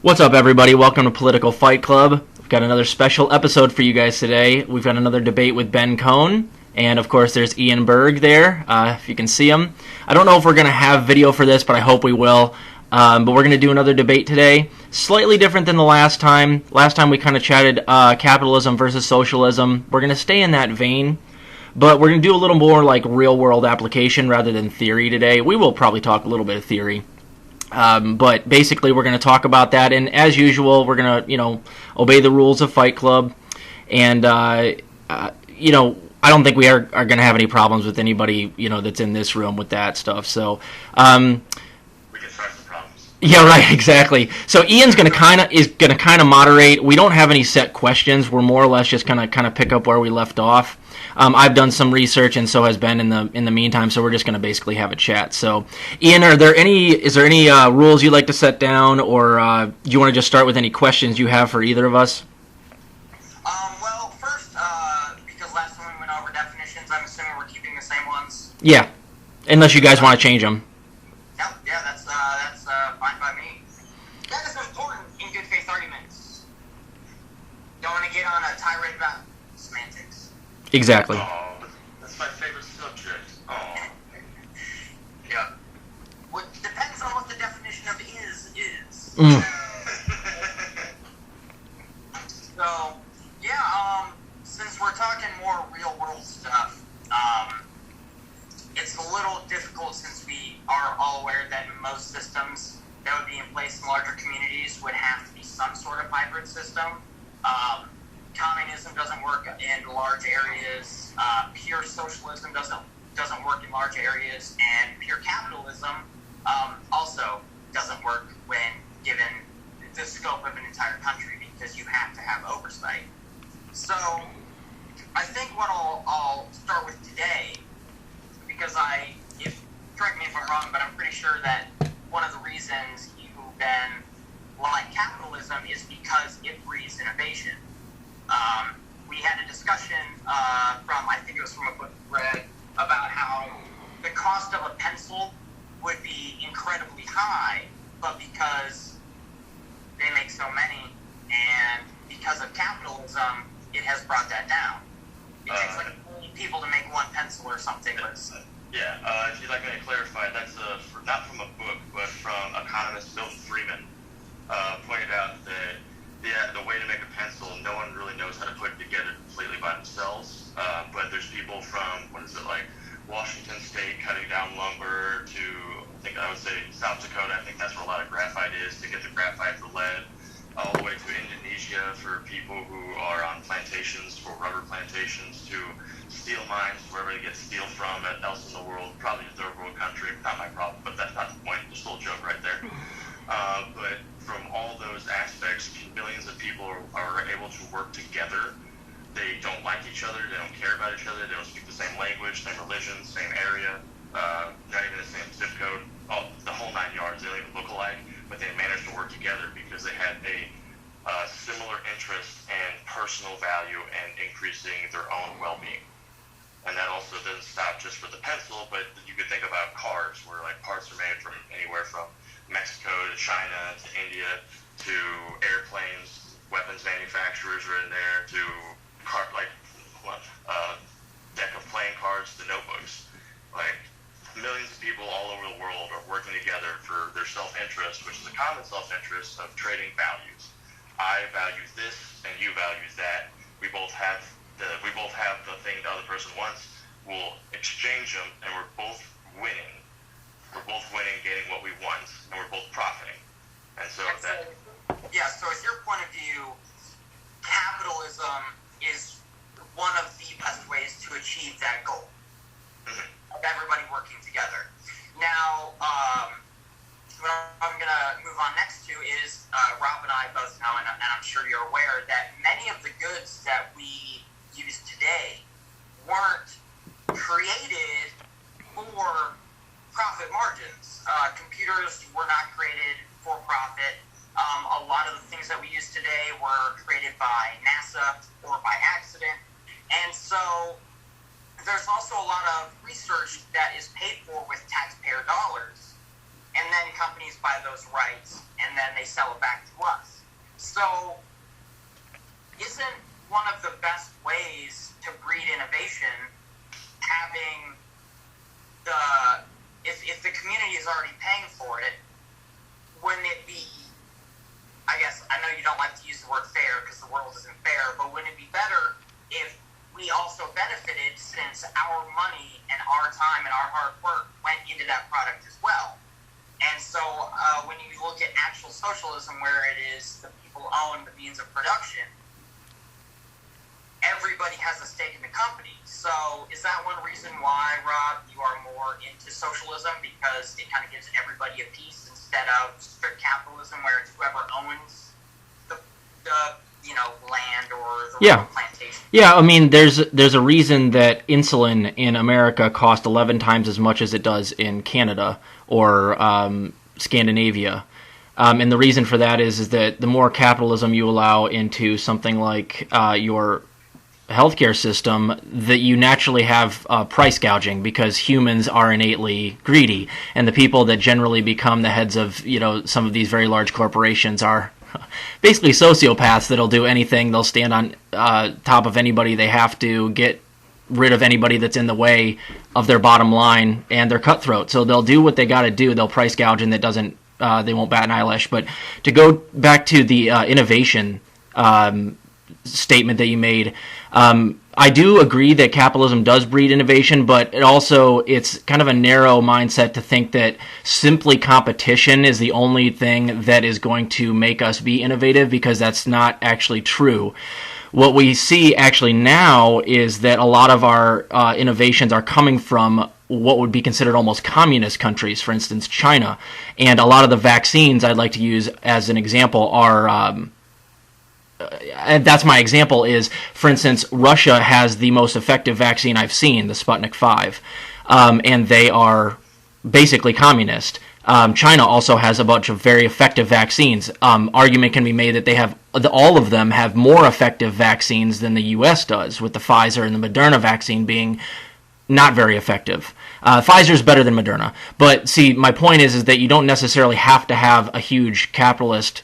What's up, everybody? Welcome to Political Fight Club. We've got another special episode for you guys today. We've got another debate with Ben Cohn, and of course there's Ian Berg there, if you can see him. I don't know if we're going to have video for this, but I hope we will. But we're going to do another debate today. Slightly different than the last time. Last time we kind of chatted capitalism versus socialism. We're going to stay in that vein, but we're going to do a little more like real-world application rather than theory today. We will probably talk a little bit of theory. But basically, we're going to talk about that, and as usual, we're going to, obey the rules of Fight Club, and, I don't think we are going to have any problems with anybody, that's in this room with that stuff, so, We can start some problems. Yeah, right, exactly. So Ian's going to moderate. We don't have any set questions. We're more or less just going to kind of pick up where we left off. I've done some research, and so has Ben in the meantime. So we're just going to basically have a chat. So, Ian, is there any rules you'd like to set down, or do you want to just start with any questions you have for either of us? Well, first, because last time we went over definitions, I'm assuming we're keeping the same ones. Yeah, unless you guys want to change them. Yeah, that's fine by me. That is important in good faith arguments. Don't want to get on a tirade about semantics. Exactly. Oh, that's my favorite subject. Oh. Yeah. What depends on what the definition of is. So, yeah, since we're talking more real world stuff, it's a little difficult since we are all aware that most systems that would be in place in larger communities would have to be some sort of hybrid system. Communism doesn't work in large areas. Pure socialism doesn't work in large areas, and pure capitalism also doesn't work when given the scope of an entire country, because you have to have oversight. So I think what I'll start with today, because correct me if I'm wrong, but I'm pretty sure that one of the reasons you then like capitalism is because it breeds innovation. We had a discussion I think it was from a book we read, about how the cost of a pencil would be incredibly high, but because they make so many, and because of capitalism, it has brought that down. It takes like 1 million people to make one pencil or something. Yeah, if you'd like me to clarify, that's not from a book, but from economist Milton Friedman. Pointed out that the way to make a pencil, no one really knows how to put it together completely by themselves. But there's people from, Washington State cutting down lumber to, I would say South Dakota. I think that's where a lot of graphite is, to get the graphite for lead, all the way to Indonesia for people who are on plantations, for rubber plantations, to steel mines, wherever they get steel from else in the world, probably a third world country, not my problem, but that's not the point, just a little joke right there. But from all those aspects, millions of people are able to work together. They don't like each other, they don't care about each other, they don't speak the same language, same religion, same area, not even the same zip code, the whole 9 yards. They don't even look alike, but they managed to work together because they had a similar interest and personal value in increasing their own well-being. And that also doesn't stop just for the pencil, but you could think about cars, where parts are made from anywhere from Mexico to China to India to airplanes, weapons manufacturers are in there, to deck of playing cards to notebooks. Millions of people all over the world are working together for their self-interest, which is a common self-interest of trading values. I value this and you value that. We both have the thing the other person wants. We'll exchange them, and we're both winning. We're both winning, getting what we want, and we're both profiting. And so so as your point of view, capitalism is one of the best ways to achieve that goal. Mm-hmm. Of everybody working together. Now, what I'm going to move on next to is, Rob and I both know, and I'm sure you're aware, that many of the goods that we use today weren't created for profit margins. Computers were not created for profit. A lot of the things that we use today were created by NASA or by accident. And so there's also a lot of research that is paid for with taxpayer dollars. and then companies buy those rights, and then they sell it back to us. So, isn't one of the best ways to breed innovation having if the community is already paying for it, wouldn't it be, I guess, I know you don't like to use the word fair because the world isn't fair, but wouldn't it be better if we also benefited since our money and our time and our hard work went into that product as well? And so when you look at actual socialism, where it is the people own the means of production, everybody has a stake in the company. So is that one reason why, Rob, you are more into socialism, because it kind of gives everybody a piece instead of strict capitalism where it's whoever owns the land or the plantation? Yeah, I mean, there's a reason that insulin in America costs 11 times as much as it does in Canada or Scandinavia. And the reason for that is that the more capitalism you allow into something like your healthcare system, that you naturally have price gouging, because humans are innately greedy, and the people that generally become the heads of some of these very large corporations are basically sociopaths that'll do anything. They'll stand on top of anybody they have to get rid of anybody that's in the way of their bottom line, and they're cutthroat. So they'll do what they got to do. They'll price gouge, and that doesn't. They won't bat an eyelash. But to go back to the innovation statement that you made, I do agree that capitalism does breed innovation, but it's kind of a narrow mindset to think that simply competition is the only thing that is going to make us be innovative, because that's not actually true. What we see actually now is that a lot of our innovations are coming from what would be considered almost communist countries, for instance, China. And a lot of the vaccines I'd like to use as an example are... and that's my example is, for instance, Russia has the most effective vaccine I've seen, the Sputnik 5, and they are basically communist. China also has a bunch of very effective vaccines. Argument can be made that all of them have more effective vaccines than the U.S. does, with the Pfizer and the Moderna vaccine being not very effective. Pfizer's better than Moderna. But see, my point is that you don't necessarily have to have a huge capitalist,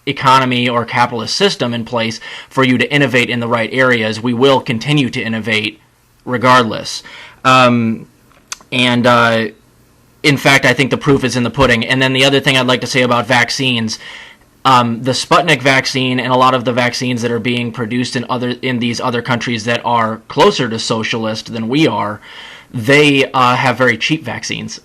economy or capitalist system in place for you to innovate in the right areas. We will continue to innovate regardless. In fact, I think the proof is in the pudding. And then the other thing I'd like to say about vaccines, the Sputnik vaccine and a lot of the vaccines that are being produced in these other countries that are closer to socialist than we are, they have very cheap vaccines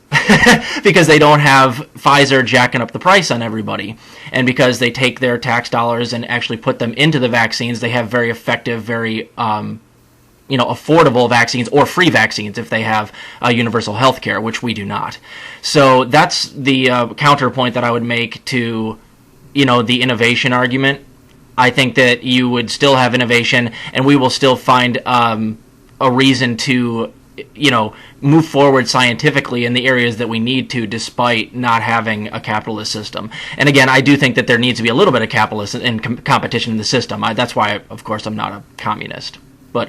because they don't have Pfizer jacking up the price on everybody. And because they take their tax dollars and actually put them into the vaccines, they have very effective, very affordable vaccines, or free vaccines if they have universal health care, which we do not. So that's the counterpoint that I would make to the innovation argument. I think that you would still have innovation, and we will still find a reason to move forward scientifically in the areas that we need to, despite not having a capitalist system. And again, I do think that there needs to be a little bit of capitalism and competition in the system. That's why, of course, I'm not a communist. But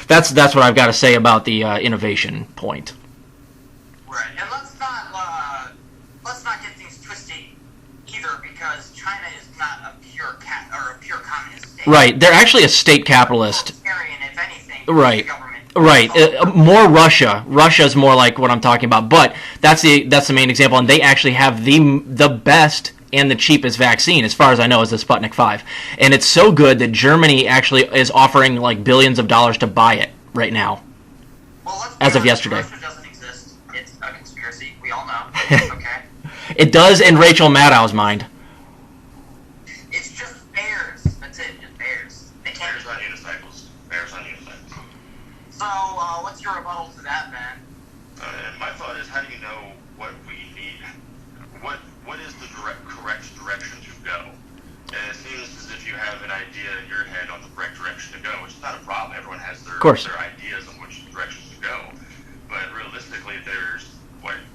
that's what I've got to say about the innovation point. Right, and let's not get things twisted either, because China is not a pure communist state. Right, they're actually a state capitalist. If anything, right. Right, more Russia. Russia's more like what I'm talking about, but that's the main example, and they actually have the best and the cheapest vaccine, as far as I know, is the Sputnik 5. And it's so good that Germany actually is offering like billions of dollars to buy it right now, as of yesterday. Russia doesn't exist. It's a conspiracy. We all know. Okay. It does in Rachel Maddow's mind. It's just bears. That's it. Just bears. They can't. Bears on unicycles. Bears on unicycles. So, what's your rebuttal to that, Ben? My thought is, how do you know what we need? What is the correct direction to go? And it seems as if you have an idea in your head on the correct direction to go, which is not a problem. Everyone has their ideas on which direction to go. But realistically, there's,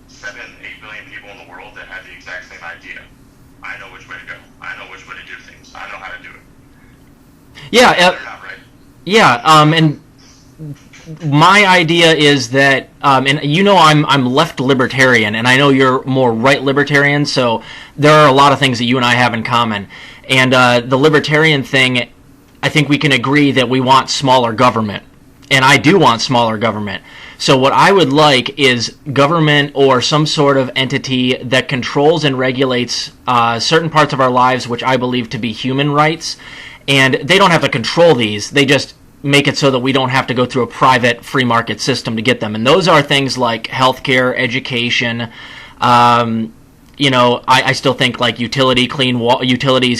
7, 8 billion people in the world that have the exact same idea. I know which way to go. I know which way to do things. I know how to do it. Yeah. They're not right. Yeah. And my idea is that, and I'm left libertarian, and I know you're more right libertarian, so there are a lot of things that you and I have in common. And the libertarian thing, I think we can agree that we want smaller government. And I do want smaller government. So what I would like is government or some sort of entity that controls and regulates certain parts of our lives, which I believe to be human rights. And they don't have to control these. They just make it so that we don't have to go through a private free market system to get them. And those are things like healthcare, education. I still think like utilities,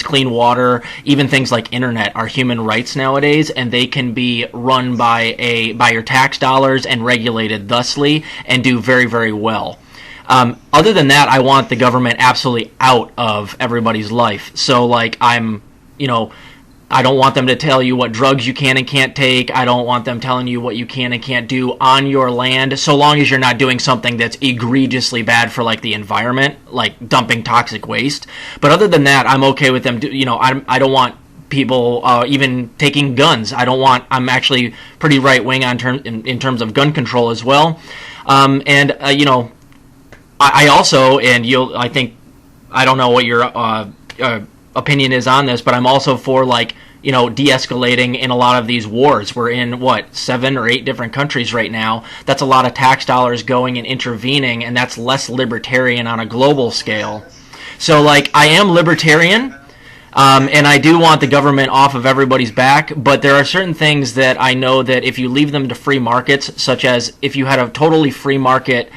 clean water, even things like internet are human rights nowadays, and they can be run by your tax dollars and regulated thusly and do very, very well. Other than that, I want the government absolutely out of everybody's life. So like I don't want them to tell you what drugs you can and can't take. I don't want them telling you what you can and can't do on your land, so long as you're not doing something that's egregiously bad for like the environment, like dumping toxic waste. But other than that, I'm okay with them. I don't want people even taking guns. I'm actually pretty right wing in terms of gun control as well. I also, I don't know what your opinion is on this, but I'm also for de-escalating in a lot of these wars. We're in 7 or 8 different countries right now. That's a lot of tax dollars going and intervening, and that's less libertarian on a global scale. So I am libertarian, and I do want the government off of everybody's back, but there are certain things that I know that if you leave them to free markets, such as if you had a totally free market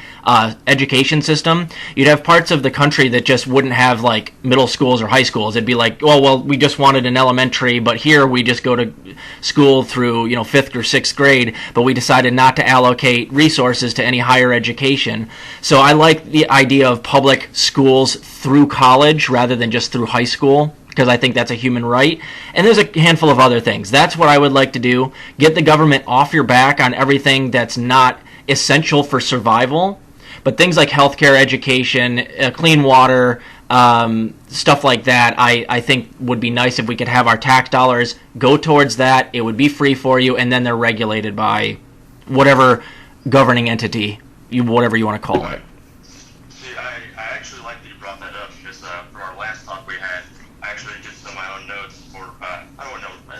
education system, you'd have parts of the country that just wouldn't have middle schools or high schools. It'd be we just wanted an elementary, but here we just go to school through 5th or 6th grade, but we decided not to allocate resources to any higher education. So I like the idea of public schools through college rather than just through high school, because I think that's a human right. And there's a handful of other things. That's what I would like to do. Get the government off your back on everything that's not essential for survival. But things like healthcare, education, clean water, stuff like that, I think would be nice if we could have our tax dollars go towards that. It would be free for you, and then they're regulated by whatever governing entity, whatever you want to call it. See, I actually like that you brought that up, because for our last talk we had, I actually did some of my own notes for,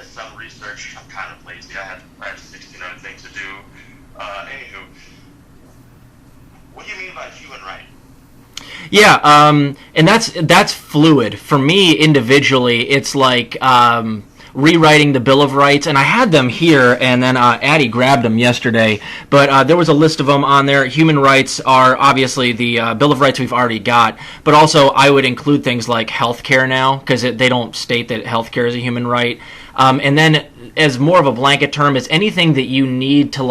some research. I'm kind of lazy. I had 16 other things to do. Anywho, what do you mean by human right? Yeah, and that's fluid. For me, individually, it's like rewriting the Bill of Rights, and I had them here, and then Addie grabbed them yesterday, but there was a list of them on there. Human rights are obviously the Bill of Rights we've already got, but also I would include things like healthcare now, because they don't state that healthcare is a human right. And then, as more of a blanket term, is anything that you need to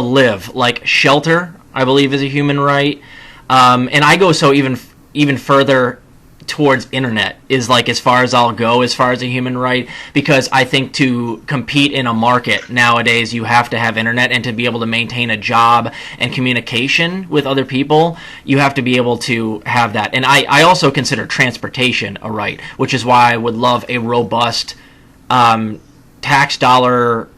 live, like shelter, I believe, is a human right. And I go so even further towards internet is as far as I'll go as far as a human right, because I think to compete in a market nowadays you have to have internet, and to be able to maintain a job and communication with other people you have to be able to have that. And I also consider transportation a right, which is why I would love a robust tax dollar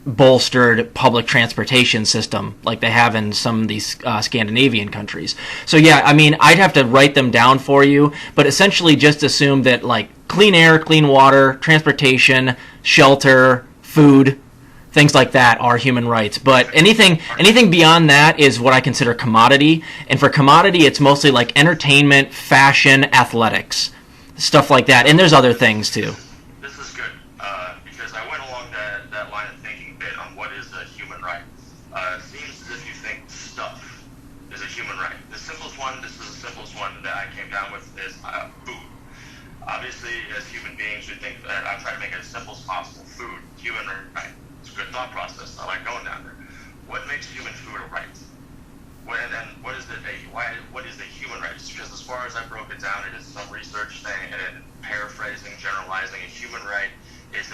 bolstered public transportation system like they have in some of these Scandinavian countries. So yeah, I'd have to write them down for you, but essentially just assume that clean air, clean water, transportation, shelter, food, things like that are human rights. But anything beyond that is what I consider commodity. And for commodity, it's mostly entertainment, fashion, athletics, stuff like that. And there's other things too. Obviously, as human beings, we think that I try to make it as simple as possible. Food, human right. It's a good thought process. I like going down there. What makes human food a right? What is a human right? Because as far as I broke it down, it is some research thing, and paraphrasing, generalizing, a human right is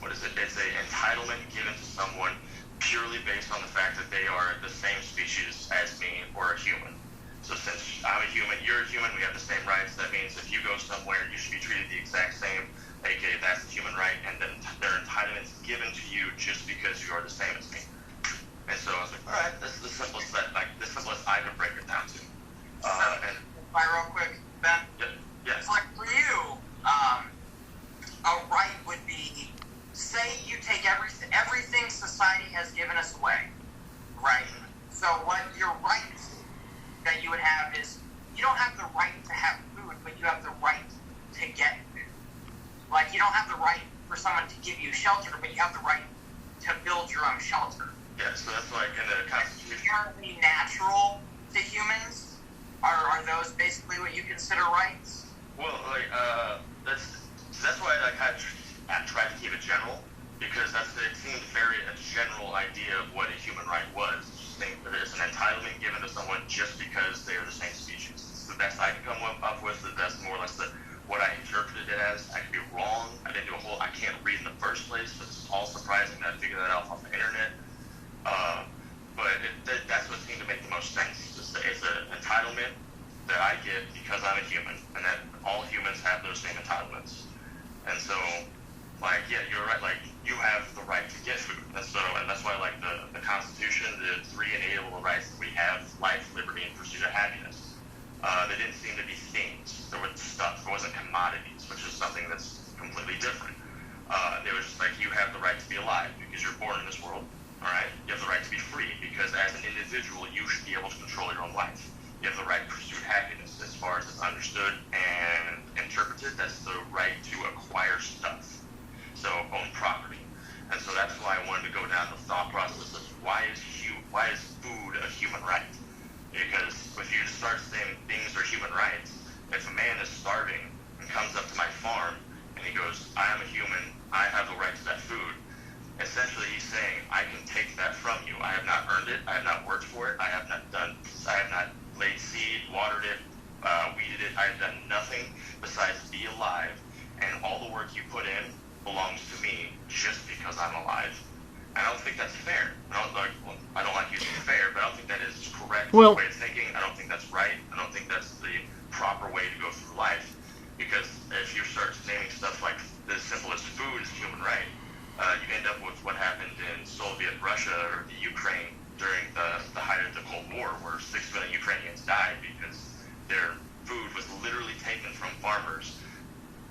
It's an entitlement given to someone purely based on the fact that they are the same species as me or a human. So since I'm a human, you're a human, we have the same rights. That means if you go somewhere, you should be treated the exact same, aka that's the human right, and then their entitlements given to you just because you are the same as me. All right, this is the simplest that, like, the simplest I could break it down to. And real quick, Ben. yeah. So, like, for you, a right would be, say you take everything society has given us away, right? So what your right that you would have is, you don't have the right to have food, but you have the right to get food. Like, you don't have the right for someone to give you shelter, but you have the right to build your own shelter. Yeah, so that's like in the Constitution. Inherently natural to humans? Are those basically what you consider rights? Well, like, that's why I kind of tried to keep it general, because it seemed a general idea of what a human right was. Think that it's an entitlement given to someone just because they are the same species. It's the best I can come up with. That's more or less what I interpreted it as. I could be wrong. I can't read in the first place, but it's all surprising that I figured that out off the internet. But that's what seemed to make the most sense. It's an entitlement that I get because I'm a human, and that all humans have those same entitlements. And so, like, yeah, you're right. Like, you have the right to get food, and that's why, like, the Constitution, the three inalienable rights that we have: life, liberty, and pursuit of happiness. They didn't seem to be things. There was stuff. It wasn't commodities, which is something that's completely different. It was just like, you have the right to be alive because you're born in this world. All right. You have the right to be free because as an individual, you should be able to control your own life. You have the right to pursue happiness. As far as it's understood and interpreted, that's the right to acquire stuff. So own property. And so that's why I wanted to go down the thought process of why is food a human right? Because if you start saying things are human rights, if a man is starving and comes up to my farm and he goes, I am a human, I have the right to that food, essentially he's saying, I can take that from you. I have not earned it, I have not worked for it, I have not laid seed, watered it, weeded it, I have done nothing besides be alive, and all the work you put in belongs to me just because I'm alive. I don't think that's fair. I don't like using fair, but I don't think that is correct way of thinking. I don't think that's right. I don't think that's the proper way to go through life. Because if you start naming stuff like as simple as food is a human right, you end up with what happened in Soviet Russia or the Ukraine during the height of the Cold War, where 6 million Ukrainians died because their food was literally taken from farmers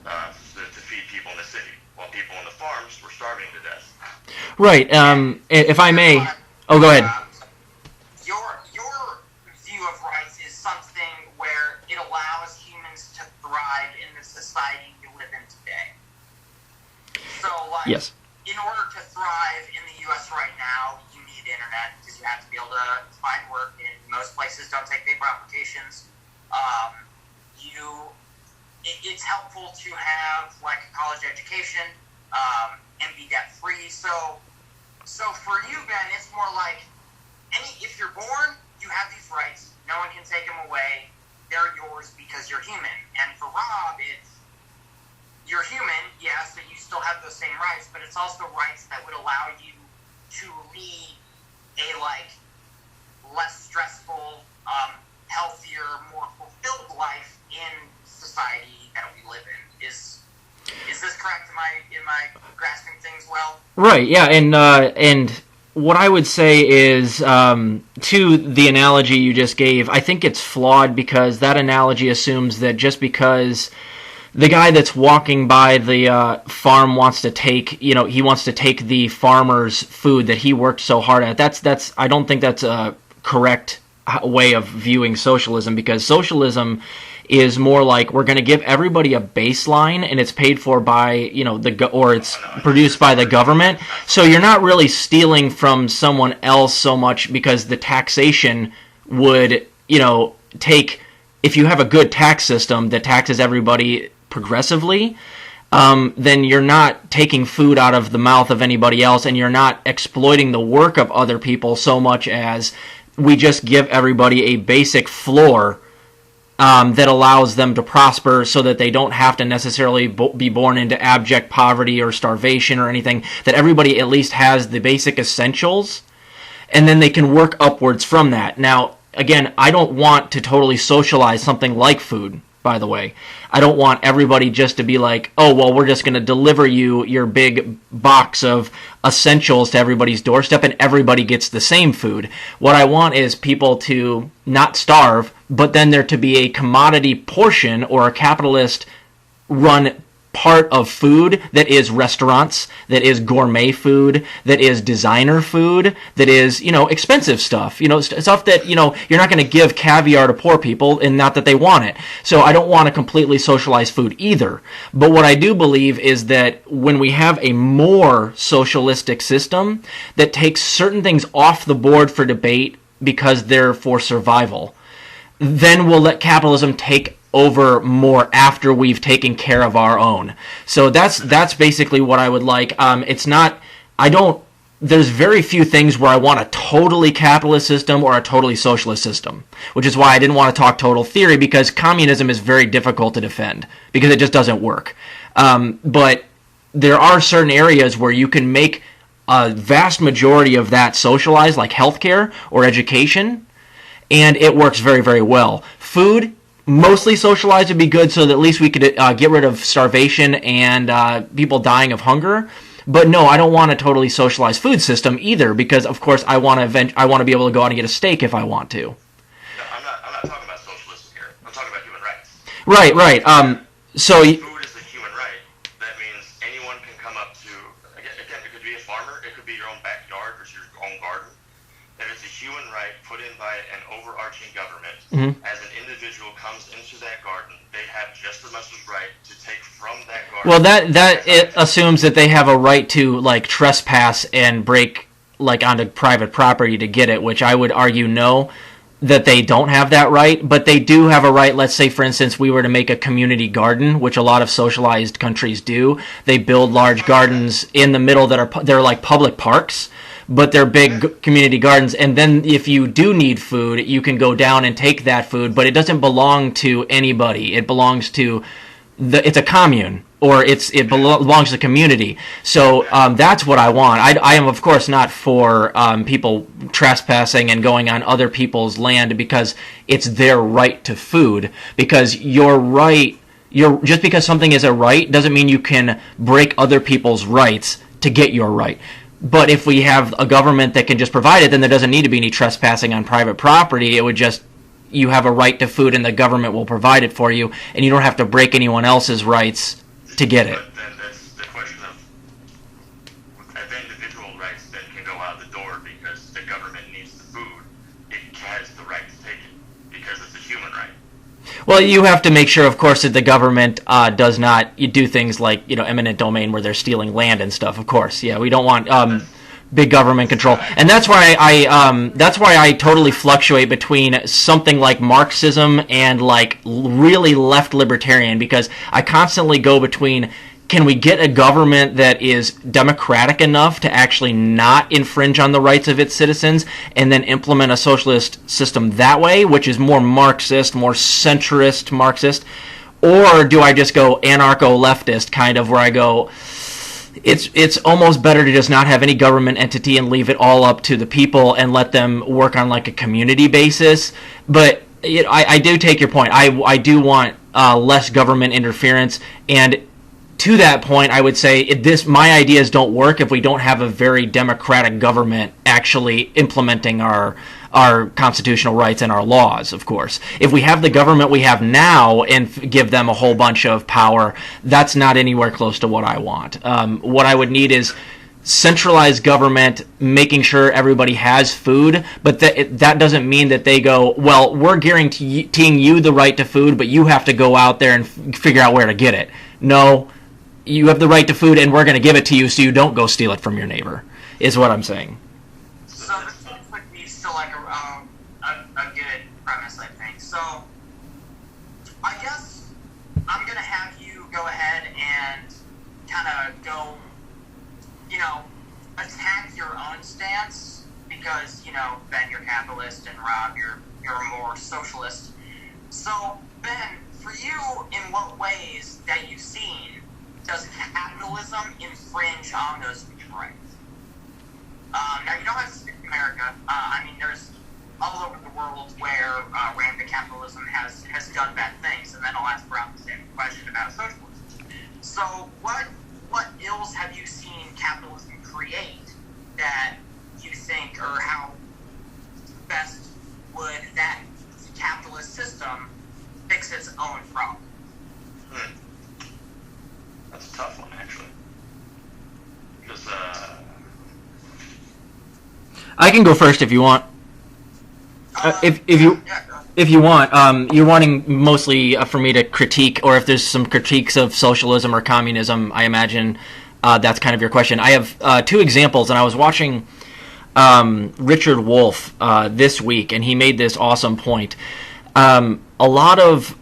to feed people in the city, while people on the farms were starving to death. Right. If I may, go ahead. Your view of rights is something where it allows humans to thrive in the society we live in today. So, like, yes. In order to thrive in the U.S. right now, you need internet because you have to be able to find work, and most places don't take paper applications. It's helpful to have, like, a college education and be debt-free. So for you, Ben, it's more like, if you're born, you have these rights. No one can take them away. They're yours because you're human. And for Rob, it's, you're human, yes, but you still have those same rights, but it's also rights that would allow you to lead a, like, less stressful, healthier, more fulfilled life in society that we live in. Is this correct? Am I grasping things well? Right, yeah, and what I would say is, to the analogy you just gave, I think it's flawed because that analogy assumes that just because the guy that's walking by the farm wants to take, he wants to take the farmer's food that he worked so hard at. That's I don't think that's a correct way of viewing socialism, because socialism is more like we're going to give everybody a baseline, and it's paid for by it's produced by the government. So you're not really stealing from someone else so much, because the taxation would take, if you have a good tax system that taxes everybody progressively, then you're not taking food out of the mouth of anybody else, and you're not exploiting the work of other people so much as we just give everybody a basic floor that allows them to prosper so that they don't have to necessarily be born into abject poverty or starvation or anything, that everybody at least has the basic essentials, and then they can work upwards from that. Now, again, I don't want to totally socialize something like food, by the way. I don't want everybody just to be like, oh, well, we're just going to deliver you your big box of essentials to everybody's doorstep and everybody gets the same food. What I want is people to not starve, but then there to be a commodity portion or a capitalist run part of food that is restaurants, that is gourmet food, that is designer food, that is, expensive stuff, stuff that, you're not going to give caviar to poor people, and not that they want it. So I don't want to completely socialize food either. But what I do believe is that when we have a more socialistic system that takes certain things off the board for debate because they're for survival, then we'll let capitalism take over more after we've taken care of our own. So that's basically what I would like. There's very few things where I want a totally capitalist system or a totally socialist system, which is why I didn't want to talk total theory, because communism is very difficult to defend because it just doesn't work. But there are certain areas where you can make a vast majority of that socialized, like healthcare or education, and it works very, very well. Food, mostly socialized would be good, so that at least we could get rid of starvation and people dying of hunger. But no, I don't want a totally socialized food system either, because of course I want to be able to go out and get a steak if I want to. No, I'm not talking about socialism here. I'm talking about human rights. Right. Food is a human right. That means anyone can come up to. Again, it could be a farmer. It could be your own backyard or your own garden. That it's a human right put in by an overarching government. Mm-hmm. As an individual comes into that garden, they have just as much right to take from that garden. Well, that it assumes that they have a right to trespass and break onto private property to get it, which I would argue no, that they don't have that right, but they do have a right. Let's say, for instance, we were to make a community garden, which a lot of socialized countries do. They build large gardens in the middle they're like public parks, but they're big community gardens, and then if you do need food, you can go down and take that food, but it doesn't belong to anybody. It belongs to it's a commune, or it belongs to the community. So that's what I want. I am, of course, not for people trespassing and going on other people's land because it's their right to food, because just because something is a right doesn't mean you can break other people's rights to get your right. But if we have a government that can just provide it, then there doesn't need to be any trespassing on private property. It would just, you have a right to food and the government will provide it for you, and you don't have to break anyone else's rights to get it. But then that's the question of if individual rights then can go out the door because the government needs the food. It has the right to take it because it's a human right. Well, you have to make sure, of course, that the government does not do things like, eminent domain where they're stealing land and stuff. Of course, yeah, we don't want big government control, and that's why I totally fluctuate between something like Marxism and really left libertarian, because I constantly go between, can we get a government that is democratic enough to actually not infringe on the rights of its citizens and then implement a socialist system that way, which is more Marxist, more centrist Marxist? Or do I just go anarcho-leftist, kind of, where I go, it's almost better to just not have any government entity and leave it all up to the people and let them work on a community basis? But I do take your point. I do want less government interference, and to that point, I would say my ideas don't work if we don't have a very democratic government actually implementing our constitutional rights and our laws, of course. If we have the government we have now and give them a whole bunch of power, that's not anywhere close to what I want. What I would need is centralized government making sure everybody has food, but that doesn't mean that they go, well, we're guaranteeing you the right to food, but you have to go out there and figure out where to get it. No, you have the right to food, and we're going to give it to you so you don't go steal it from your neighbor, is what I'm saying. So this would be still a good premise, I think. So I guess I'm going to have you go ahead and kind of go, attack your own stance, because, Ben, you're capitalist, and Rob, you're more socialist. So, Ben, for you, in what ways that you've seen does capitalism infringe on those human rights? Now, you don't have to stick to America. There's all over the world where rampant capitalism has done bad things, and then I'll ask Brown the same question about socialism. So what ills have you seen capitalism create that you think, or how best would that capitalist system fix its own problem? That's a tough one, actually. Because, I can go first if you want. If you want, you're wanting mostly for me to critique, or if there's some critiques of socialism or communism, I imagine that's kind of your question. I have two examples, and I was watching Richard Wolff this week, and he made this awesome point. A lot of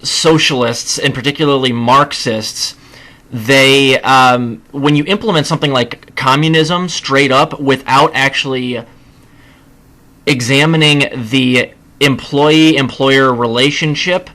socialists, and particularly Marxists, they when you implement something like communism straight up without actually examining the employee-employer relationship,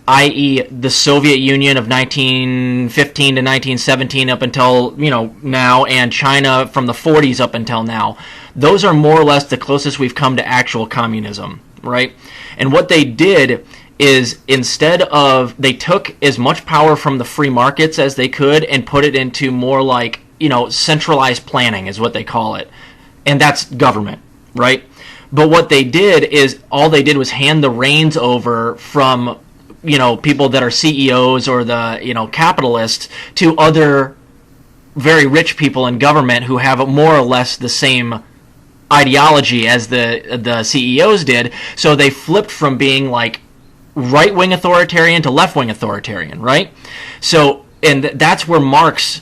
i.e. the Soviet Union of 1915 to 1917 up until, now, and China from the 40s up until now. Those are more or less the closest we've come to actual communism, right? And what they did is, instead of, they took as much power from the free markets as they could and put it into more like, centralized planning is what they call it. And that's government, right? But what they did is, all they did was hand the reins over from, people that are CEOs or the, capitalists to other very rich people in government who have more or less the same ideology as the CEOs did. So they flipped from being like right-wing authoritarian to left-wing authoritarian, right? So, and that's where Marx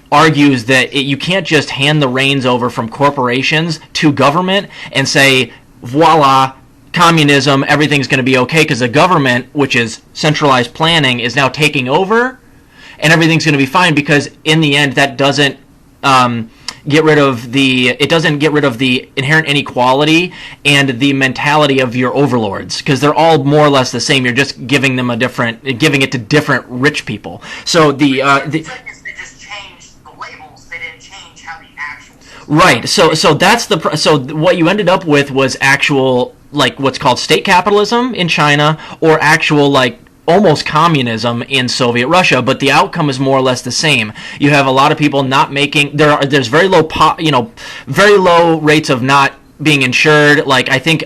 argues that you can't just hand the reins over from corporations to government and say, voila, communism, everything's going to be okay, because the government, which is centralized planning, is now taking over, and everything's going to be fine, because in the end, that doesn't get rid of the inherent inequality and the mentality of your overlords, because they're all more or less the same. You're just giving it to different rich people. So They just changed the labels. They didn't change how the actual system right. So what you ended up with was actual, like, what's called state capitalism in China, or actual, like, almost communism in Soviet Russia, but the outcome is more or less the same. You have a lot of people not making, there's very low rates of not being insured. Like, I think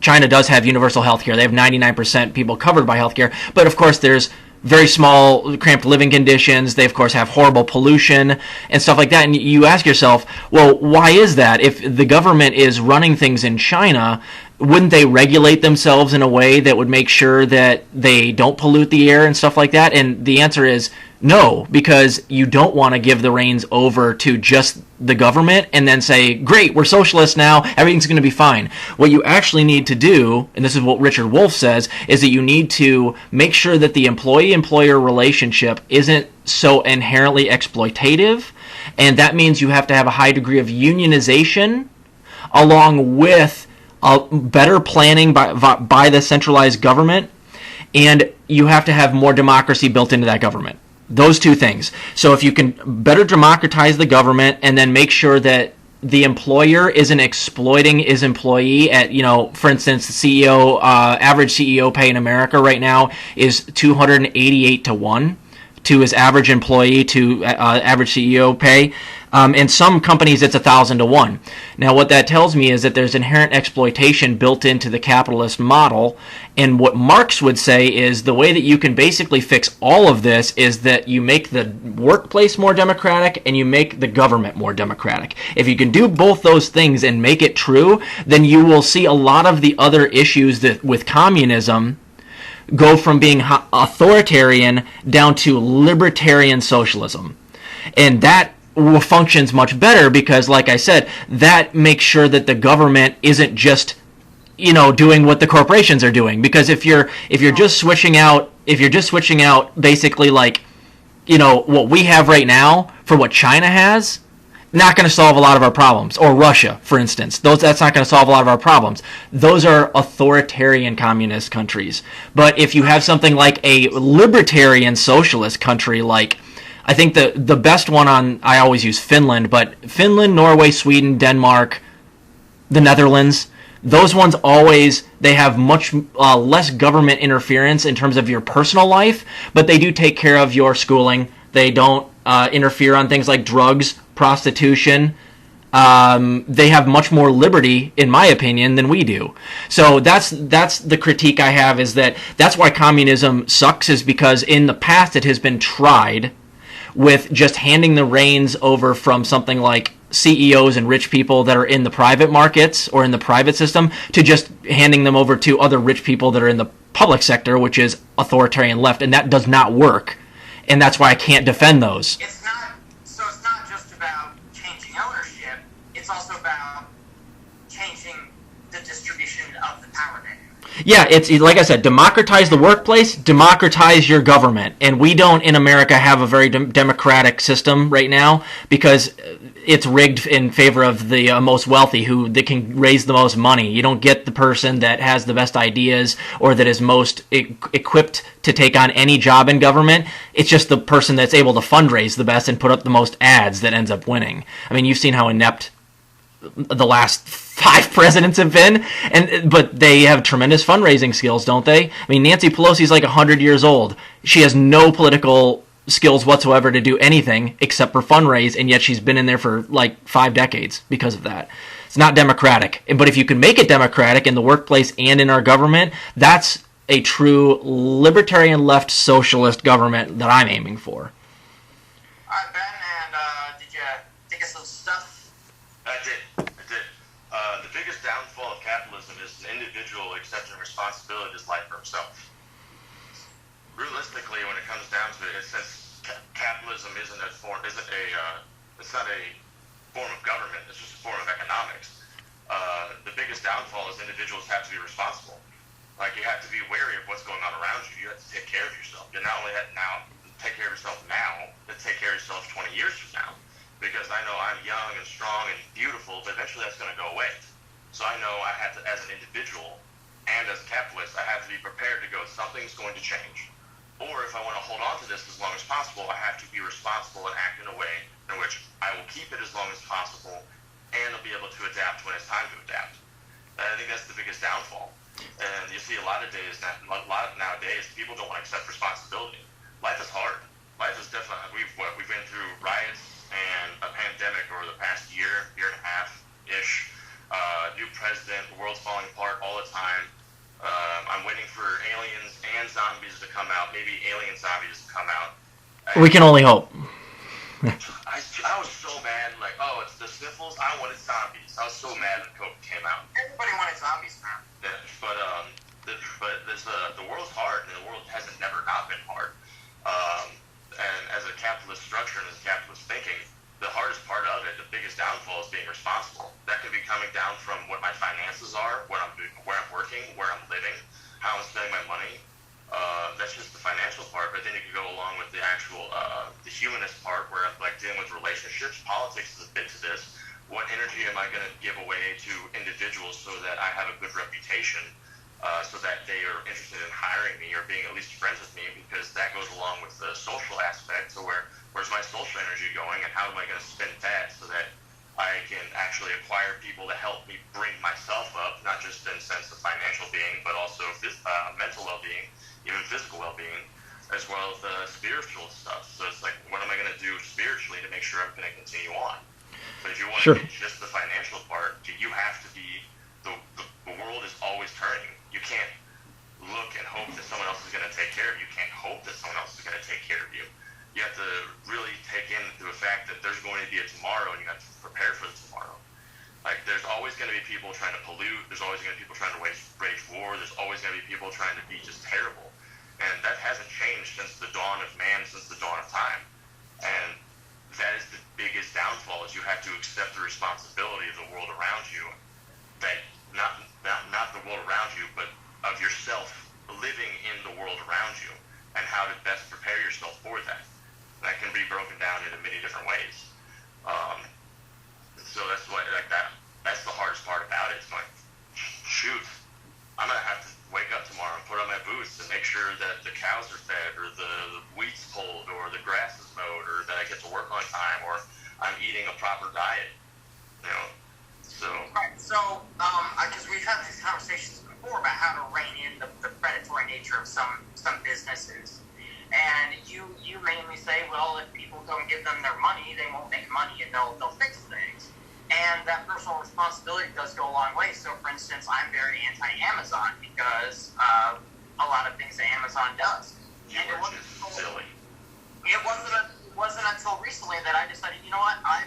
China does have universal health care. They have 99% people covered by health care, but of course there's very small, cramped living conditions. They, of course, have horrible pollution and stuff like that. And you ask yourself, well, why is that? If the government is running things in China, wouldn't they regulate themselves in a way that would make sure that they don't pollute the air and stuff like that? And the answer is no, because you don't want to give the reins over to just the government and then say, great, we're socialists now, everything's going to be fine. What you actually need to do, and this is what Richard Wolff says, is that you need to make sure that the employee-employer relationship isn't so inherently exploitative, and that means you have to have a high degree of unionization along with better planning by the centralized government, and you have to have more democracy built into that government. Those two things. So if you can better democratize the government and then make sure that the employer isn't exploiting his employee at, for instance, the average CEO pay in America right now is 288 to 1 to his average employee to average CEO pay. In some companies, it's 1,000 to 1. Now, what that tells me is that there's inherent exploitation built into the capitalist model. And what Marx would say is the way that you can basically fix all of this is that you make the workplace more democratic and you make the government more democratic. If you can do both those things and make it true, then you will see a lot of the other issues that with communism go from being authoritarian down to libertarian socialism. And that functions much better because, like I said, that makes sure that the government isn't just doing what the corporations are doing. Because if you're just switching out basically like what we have right now for what China has, not going to solve a lot of our problems. Or Russia, for instance, that's not going to solve a lot of our problems. Those are authoritarian communist countries. But if you have something like a libertarian socialist country, like I think the best one I always use Finland, but Finland, Norway, Sweden, Denmark, the Netherlands. Those ones always, they have much less government interference in terms of your personal life, but they do take care of your schooling. They don't interfere on things like drugs, prostitution. They have much more liberty, in my opinion, than we do. So that's the critique I have, is that's why communism sucks, is because in the past it has been tried with just handing the reins over from something like CEOs and rich people that are in the private markets or in the private system to just handing them over to other rich people that are in the public sector, which is authoritarian left, and that does not work. And that's why I can't defend those. It's not just about changing ownership, it's also about changing the distribution of the power there. Yeah, it's like I said, democratize the workplace, democratize your government. And we don't in America have a very democratic system right now because it's rigged in favor of the most wealthy who they can raise the most money. You don't get the person that has the best ideas or that is most equipped to take on any job in government. It's just the person that's able to fundraise the best and put up the most ads that ends up winning. I mean, you've seen how inept the last 5 presidents have been, but they have tremendous fundraising skills, don't they? I mean, Nancy Pelosi's like 100 years old. She has no political skills whatsoever to do anything except for fundraise, and yet she's been in there for like 5 decades because of that. It's not democratic. But if you can make it democratic in the workplace and in our government, that's a true libertarian left socialist government that I'm aiming for. All right, Ben, and did you think of some stuff? I did. The biggest downfall of capitalism is an individual accepting responsibility for his life for himself. Realistically, when it comes down to it, since capitalism it's not a form of government, it's just a form of economics. The biggest downfall is individuals have to be responsible. Like, you have to be wary of what's going on around you. You have to take care of yourself. You not only have to now take care of yourself now, but take care of yourself 20 years from now. Because I know I'm young and strong and beautiful, but eventually that's going to go away. So I know I have to, as an individual and as a capitalist, I have to be prepared to go, something's going to change. Or if I want to hold on to this as long as possible, I have to be responsible and act in a way in which I will keep it as long as possible and I'll be able to adapt when it's time to adapt. And I think that's the biggest downfall. And you see a lot of nowadays, people don't want to accept responsibility. Life is hard. Life is definitely, we've been through riots and a pandemic over the past year and a half-ish. New president, the world's falling apart all the time. I'm waiting for aliens and zombies to come out. Maybe alien zombies to come out. We can only hope. I was so mad, like, oh, it's the sniffles. I wanted zombies. I was so mad when COVID came out. Everybody wanted zombies, man. Yeah, but the world's hard, and the world hasn't never not been hard. And as a capitalist structure and as capitalist thinking, the hardest part of it, the biggest downfall, is being responsible. That could be coming down from what my finances are, where I'm working, where I'm living, how I'm spending my money. That's just the financial part. But then you could go along with the actual, the humanist part, where I'm like dealing with relationships. Politics is a bit to this. What energy am I going to give away to individuals so that I have a good reputation, so that they are interested in hiring me or being at least friends with me? Because that goes along with the social aspect. So where's my social energy going, and how am I going to spend that so that I can actually acquire people to help me bring myself up, not just in the sense of financial being, but also mental well-being, even physical well-being, as well as the spiritual stuff. So it's like, what am I going to do spiritually to make sure I'm going to continue on? But if you want to get just the financial part, you have to be, the world is always turning. You can't look and hope that someone else is going to take care of you. You can't hope that someone else is going to take care of you. You have to really take into the fact that there's going to be a tomorrow, and you have to prepare for the tomorrow. Like, there's always going to be people trying to pollute. There's always going to be people trying to wage war. There's always going to be people trying to be just terrible. And that hasn't changed since the dawn of man, since the dawn of time. And that is the biggest downfall, is you have to accept the responsibility of the world around you. That not the world around you, but of yourself living in the world around you, and how to best prepare yourself for that. That can be broken down into many different ways. So that's why, like, that's the hardest part about it. It's like, shoot, I'm gonna have to wake up tomorrow and put on my boots and make sure that the cows are fed, or the wheat's pulled, or the grass is mowed, or that I get to work on time, or I'm eating a proper diet. You know, So right. So, because we've had these conversations before about how to rein in the predatory nature of some businesses, and you mainly say, well, if people don't give them their money, they won't make money, and they'll fix things. And that personal responsibility does go a long way. So, for instance, I'm very anti-Amazon because a lot of things that Amazon does. you were just silly. It wasn't until recently that I decided, you know what, I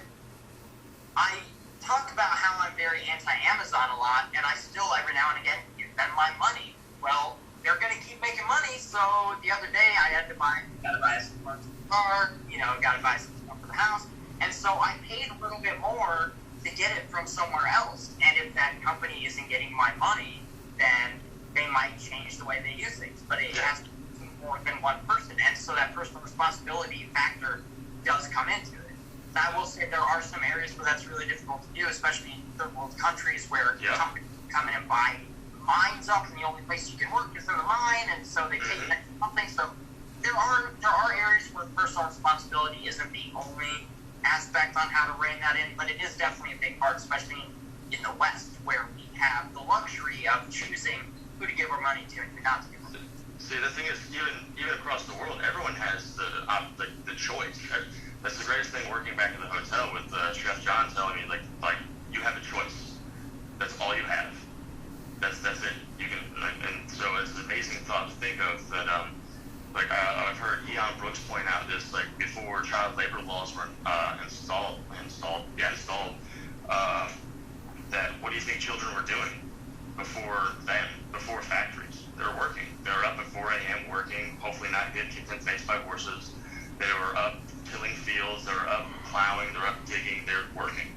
talk about how I'm very anti-Amazon a lot, and I still every now and again give them my money. Well, they're going to keep making money, so the other day I had to buy some parts for the car, got to buy some stuff for the house, and so I paid a little bit more to get it from somewhere else. And if that company isn't getting my money, then they might change the way they use things. But it has to be more than one person, and so that personal responsibility factor does come into it. I will say there are some areas where that's really difficult to do, especially in third world countries where companies come in and buy mines up, and the only place you can work is in the mine, and so they take something. So there are areas where personal responsibility isn't the only aspect on how to rein that in, but it is definitely a big part, especially in the West, where we have the luxury of choosing who to give our money to and who not to give our money to. See, the thing is, even across the world, everyone has the choice. That's the greatest thing working back in the hotel with Chef John telling me, like you have a choice. That's all you have. That's it. You can, and so it's an amazing thought to think of that. I've heard Eon Brooks point out this, like before child labor laws were installed. That what do you think children were doing before factories? They were working. They were up at 4 a.m. working, hopefully not getting kicked in the face by horses. They were up tilling fields. They were up plowing. They were up digging. They were working.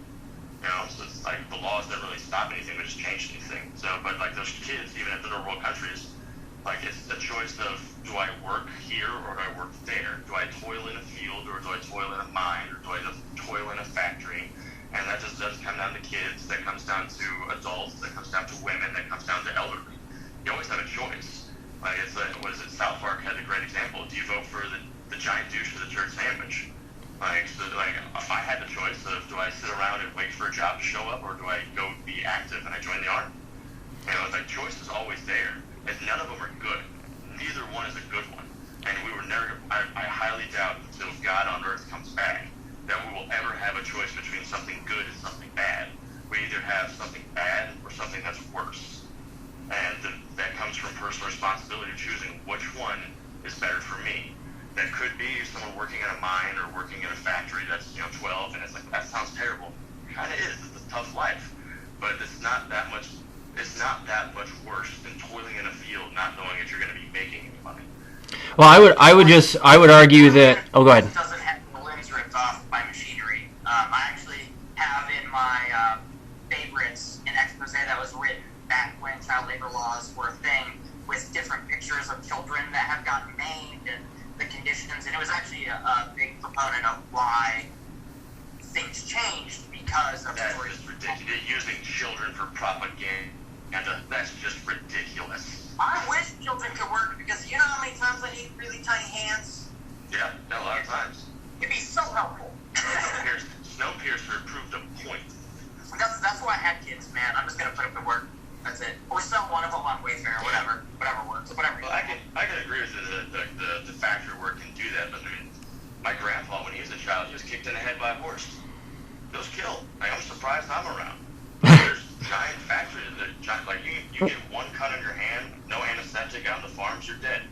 So it's like the laws didn't really stop anything, but just changed anything. So, but like those kids, even in third world countries, like it's a choice of, do I work here or do I work there? Do I toil in a field or do I toil in a mine or do I just toil in a factory? And that just doesn't come down to kids. That comes down to adults. That comes down to women. That comes down to elderly. You always have a choice. Like South Park had a great example. Do you vote for the giant douche or the turd sandwich? If I had the choice of, do I sit around and wait for a job to show up, or do I go be active and I join the army? Choice is always there, and none of them are good. Neither one is a good one. And we were never. I highly doubt until God on earth comes back that we will ever have a choice between something good and something bad. We either have something bad or something that's worse, and that comes from personal responsibility of choosing which one is better for me. That could be someone working in a mine or working in a factory that's 12, and it's like, that sounds terrible. It kind of is. It's a tough life, but it's not that much. It's not that much worse than toiling in a field, not knowing if you're going to be making any money. Well, I would argue that. Oh, go ahead. It doesn't have the limbs ripped off by machinery. I actually have in my favorites an expose that was written back when child labor laws were a thing, with different pictures of children that have gotten maimed and the conditions, and it was actually a big proponent of why things changed because of that's just ridiculous. Using children for propaganda, that's just ridiculous. I wish children could work, because you know how many times I need really tiny hands? Yeah, a lot of times. It'd be so helpful. Snowpiercer proved a point. That's why I had kids, man. I'm just gonna put up the work. That's it. Or sell one of them on Wayfair, whatever works. Whatever. Well, I can agree with the factory work can do that, but I mean, my grandpa, when he was a child, he was kicked in the head by a horse. He was killed. I'm surprised I'm around. There's giant factories you get one cut on your hand, no anesthetic out on the farms, you're dead.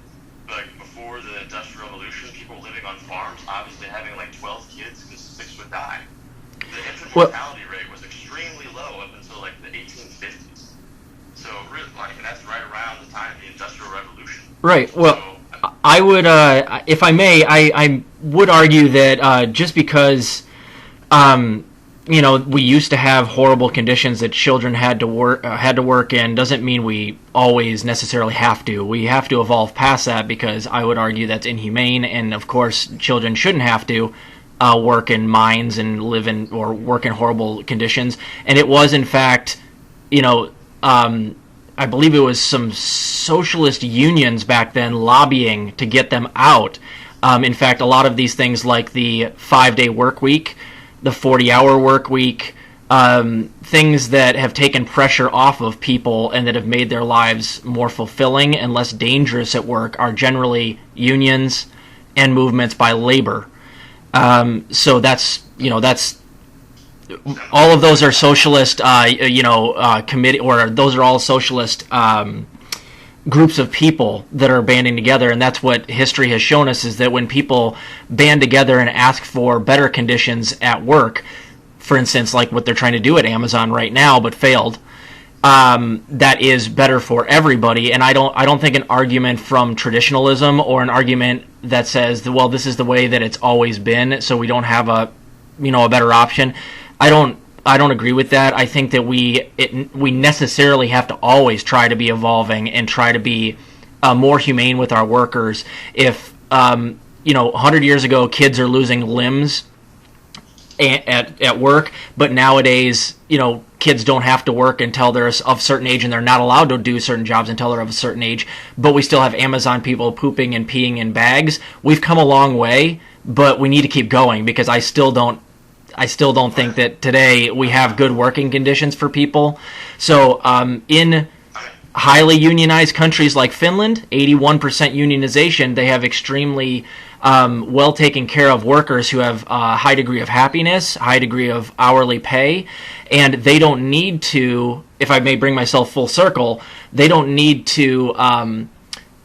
Like before the Industrial Revolution, people living on farms, obviously having 12 kids because 6 would die. The infant mortality rate was extremely low up until the 1850s. So really, and that's right around the time of the Industrial Revolution. Right. Well, I would, if I may, I would argue that just because, we used to have horrible conditions that children had to work in, doesn't mean we always necessarily have to. We have to evolve past that, because I would argue that's inhumane, and of course, children shouldn't have to work in mines and live in or work in horrible conditions. And it was, in fact, I believe it was some socialist unions back then lobbying to get them out. In fact, a lot of these things like the 5-day work week, the 40-hour work week, things that have taken pressure off of people and that have made their lives more fulfilling and less dangerous at work are generally unions and movements by labor. So that's all of those are socialist, committee, or those are all socialist groups of people that are banding together, and that's what history has shown us, is that when people band together and ask for better conditions at work, for instance, like what they're trying to do at Amazon right now but failed, that is better for everybody. And I don't think an argument from traditionalism or an argument that says, well, this is the way that it's always been, so we don't have a better option. I don't agree with that. I think that we necessarily have to always try to be evolving and try to be more humane with our workers. If 100 years ago kids are losing limbs at work, but nowadays kids don't have to work until they're of a certain age, and they're not allowed to do certain jobs until they're of a certain age, but we still have Amazon people pooping and peeing in bags. We've come a long way, but we need to keep going, because I still don't think that today we have good working conditions for people. So in highly unionized countries like Finland, 81% unionization, they have extremely well taken care of workers who have a high degree of happiness, high degree of hourly pay, and they don't need to, if I may bring myself full circle, they don't need to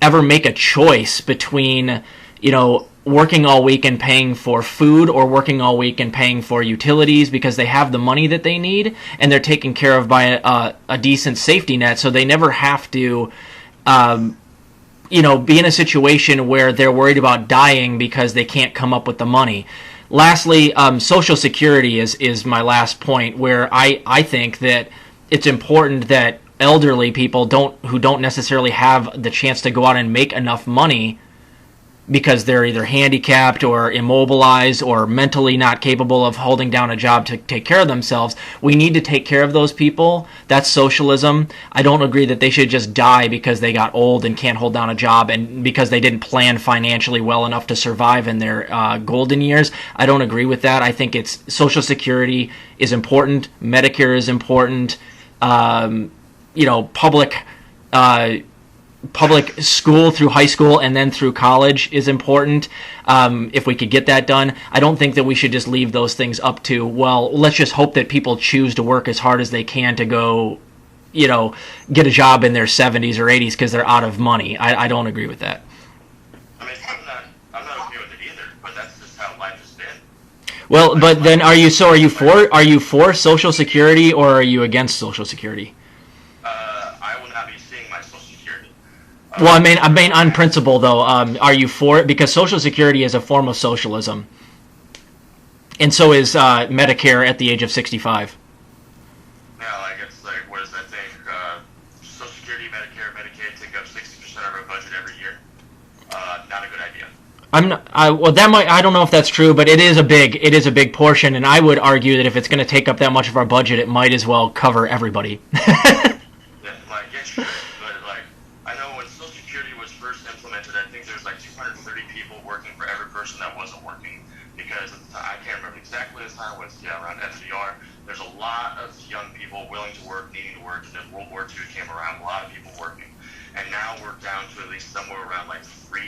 ever make a choice between, working all week and paying for food or working all week and paying for utilities, because they have the money that they need and they're taken care of by a decent safety net, so they never have to be in a situation where they're worried about dying because they can't come up with the money. Lastly, Social Security is my last point, where I think that it's important that elderly people who don't necessarily have the chance to go out and make enough money because they're either handicapped or immobilized or mentally not capable of holding down a job to take care of themselves. We need to take care of those people. That's socialism. I don't agree that they should just die because they got old and can't hold down a job and because they didn't plan financially well enough to survive in their golden years. I don't agree with that. I think Social Security is important. Medicare is important. Public school through high school and then through college is important. If we could get that done, I don't think that we should just leave those things up to, well, let's just hope that people choose to work as hard as they can to go, get a job in their 70s or 80s because they're out of money. I don't agree with that. I mean, I'm not okay with it either, but that's just how life has been. Well, but then are you for Social Security or are you against Social Security? I will not be seeing my Social Security. Well, I mean, on principle, though, are you for it? Because Social Security is a form of socialism, and so is Medicare at the age of 65. Now, I guess, what is that thing? Social Security, Medicare, Medicaid take up 60% of our budget every year. Not a good idea. I don't know if that's true, but it is a big portion, and I would argue that if it's going to take up that much of our budget, it might as well cover everybody. Sure. But I know when Social Security was first implemented, I think there's 230 people working for every person that wasn't working, because I can't remember exactly the time, was around FDR. There's a lot of young people willing to work, needing to work, and then World War II came around, a lot of people working, and now we're down to at least somewhere around 3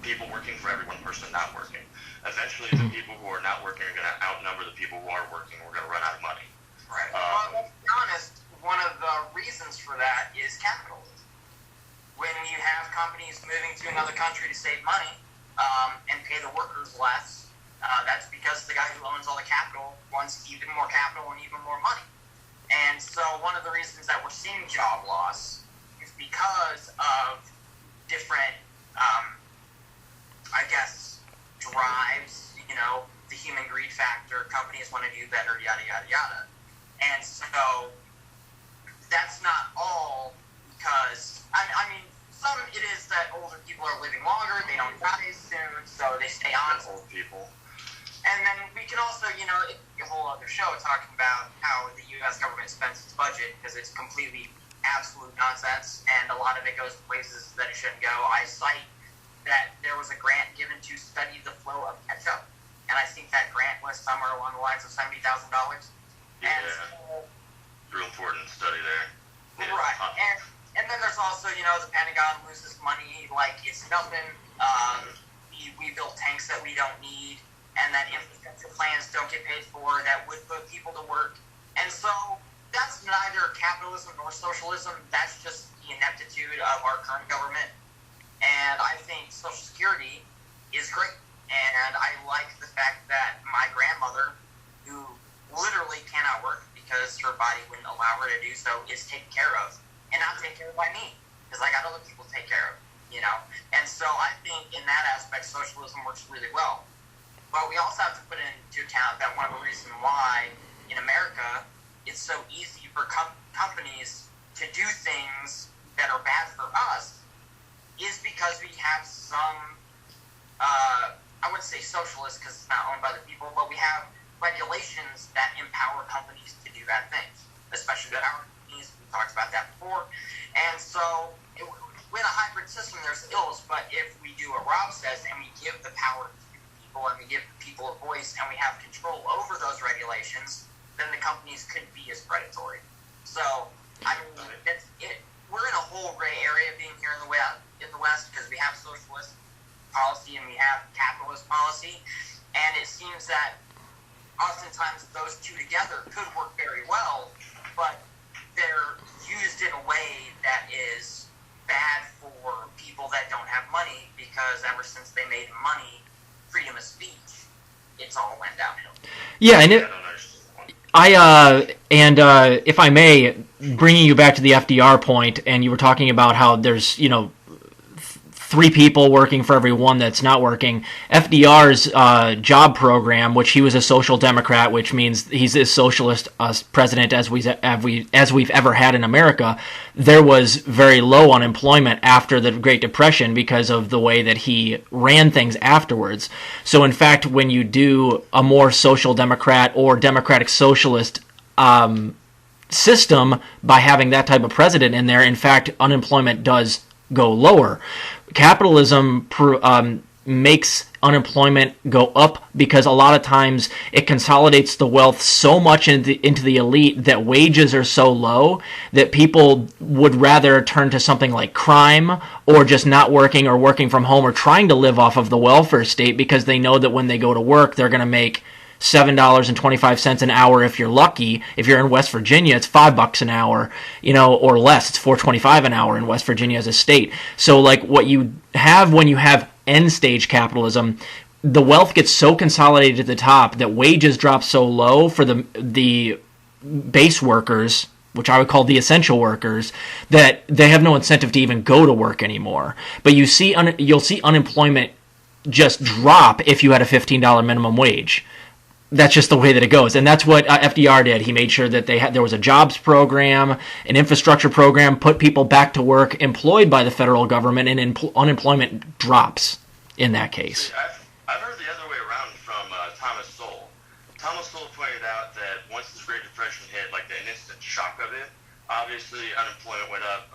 people working for every one person not working. Eventually, the people who are not working are going to outnumber the people who are working. We're going to run out of money. Right. Well, let's be honest. One of the reasons for that is capitalism. When you have companies moving to another country to save money and pay the workers less, that's because the guy who owns all the capital wants even more capital and even more money. And so one of the reasons that we're seeing job loss is because of different, drives, the human greed factor, companies want to do better, yada, yada, yada. And so that's not all because, some it is that older people are living longer, they don't die as soon, so they stay on. Old people. And then we can also, it'd be a whole other show talking about how the U.S. government spends its budget, because it's completely absolute nonsense, and a lot of it goes to places that it shouldn't go. I cite that there was a grant given to study the flow of ketchup, and I think that grant was somewhere along the lines of $70,000. Yeah. And so, Real important study there. Yeah. right. And then there's also, the Pentagon loses money like it's nothing. We build tanks that we don't need, and that infrastructure plans don't get paid for that would put people to work. And so that's neither capitalism nor socialism. That's just the ineptitude of our current government. And I think Social Security is great. And I like the fact that my grandmother, who literally cannot work because her body wouldn't allow her to do so, is taken care of. And not taken care of by me, because I got other people to take care of, And so I think in that aspect, socialism works really well. But we also have to put into account that one of the reasons why in America it's so easy for companies to do things that are bad for us is because we have some, I wouldn't say socialist because it's not owned by the people, but we have regulations that empower companies to do bad things, especially power companies. We talked about that before. And so with a hybrid system, there's ills, but if we do what Rob says and we give the power to people and we give people a voice and we have control over those regulations, then the companies couldn't be as predatory. So, I mean, we're in a whole gray area being here in the West because we have socialist policy and we have capitalist policy, and it seems that oftentimes those two together could work very well, but they're used in a way that is bad for people that don't have money because ever since they made money, freedom of speech, it's all went downhill. Yeah, and if I may, bringing you back to the FDR point, and you were talking about how there's, 3 people working for every one that's not working. FDR's job program, which he was a social democrat, which means he's as socialist president as we've ever had in America, there was very low unemployment after the Great Depression because of the way that he ran things afterwards. So in fact, when you do a more social democrat or democratic socialist system by having that type of president in there, in fact, unemployment does go lower. Capitalism makes unemployment go up because a lot of times it consolidates the wealth so much into the elite that wages are so low that people would rather turn to something like crime or just not working or working from home or trying to live off of the welfare state because they know that when they go to work they're going to make $7.25 an hour if you're lucky. If you're in West Virginia, it's $5 an hour, or less. It's $4.25 an hour in West Virginia as a state. So, like, what you have when you have end-stage capitalism, the wealth gets so consolidated at the top that wages drop so low for the base workers, which I would call the essential workers, that they have no incentive to even go to work anymore. But you'll see unemployment just drop if you had a $15 minimum wage. That's just the way that it goes, and that's what FDR did. He made sure that there was a jobs program, an infrastructure program, put people back to work, employed by the federal government, and unemployment drops in that case. I've heard the other way around from Thomas Sowell. Thomas Sowell pointed out that once the Great Depression hit, like an instant shock of it, obviously unemployment went up,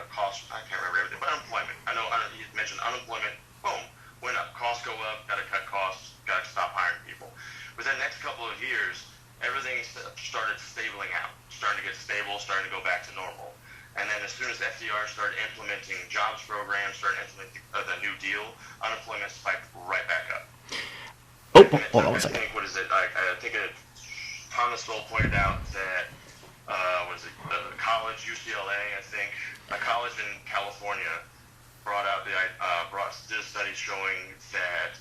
costs, I can't remember everything, but unemployment. I know he mentioned unemployment, boom, went up. Costs go up, got to cut costs. Got to stop hiring people. Within the next couple of years, everything started stabilizing out, starting to get stable, starting to go back to normal. And then as soon as FDR started implementing jobs programs, started implementing the New Deal, unemployment spiked right back up. Hold on a second. What is it? I think Thomas Sowell pointed out that, college, UCLA, I think, a college in California did a study showing that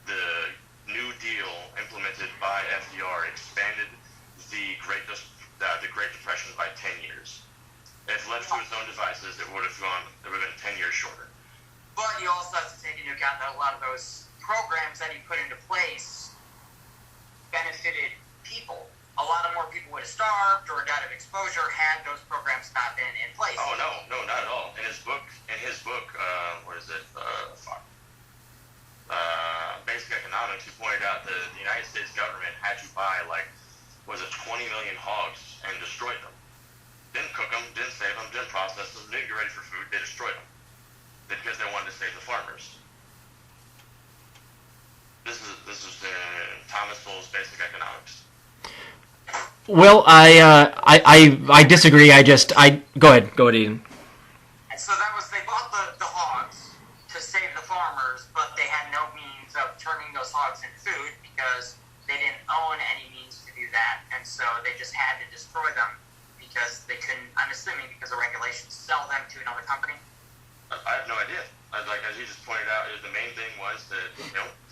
the New Deal implemented by FDR expanded the Great Depression by 10 years. If left to its own devices, it would have been 10 years shorter. But you also have to take into account that a lot of those programs that he put into place benefited people. A lot of more people would have starved or died of exposure had those programs not been in place. Oh, no, not at all. In his book, Basic Economics, he pointed out that the United States government had to buy 20 million hogs and destroy them. Didn't cook them, didn't save them, didn't process them, didn't get ready for food. They destroyed them because they wanted to save the farmers. This is in Thomas Sowell's Basic Economics. Well, I disagree. Go ahead, Ian. And so that was, they bought the hogs to save the farmers, but they had no means of turning those hogs into food because they didn't own any means to do that, and so they just had to destroy them because they couldn't, I'm assuming because of regulations, sell them to another company. I have no idea. Like, as you just pointed out, the main thing was that,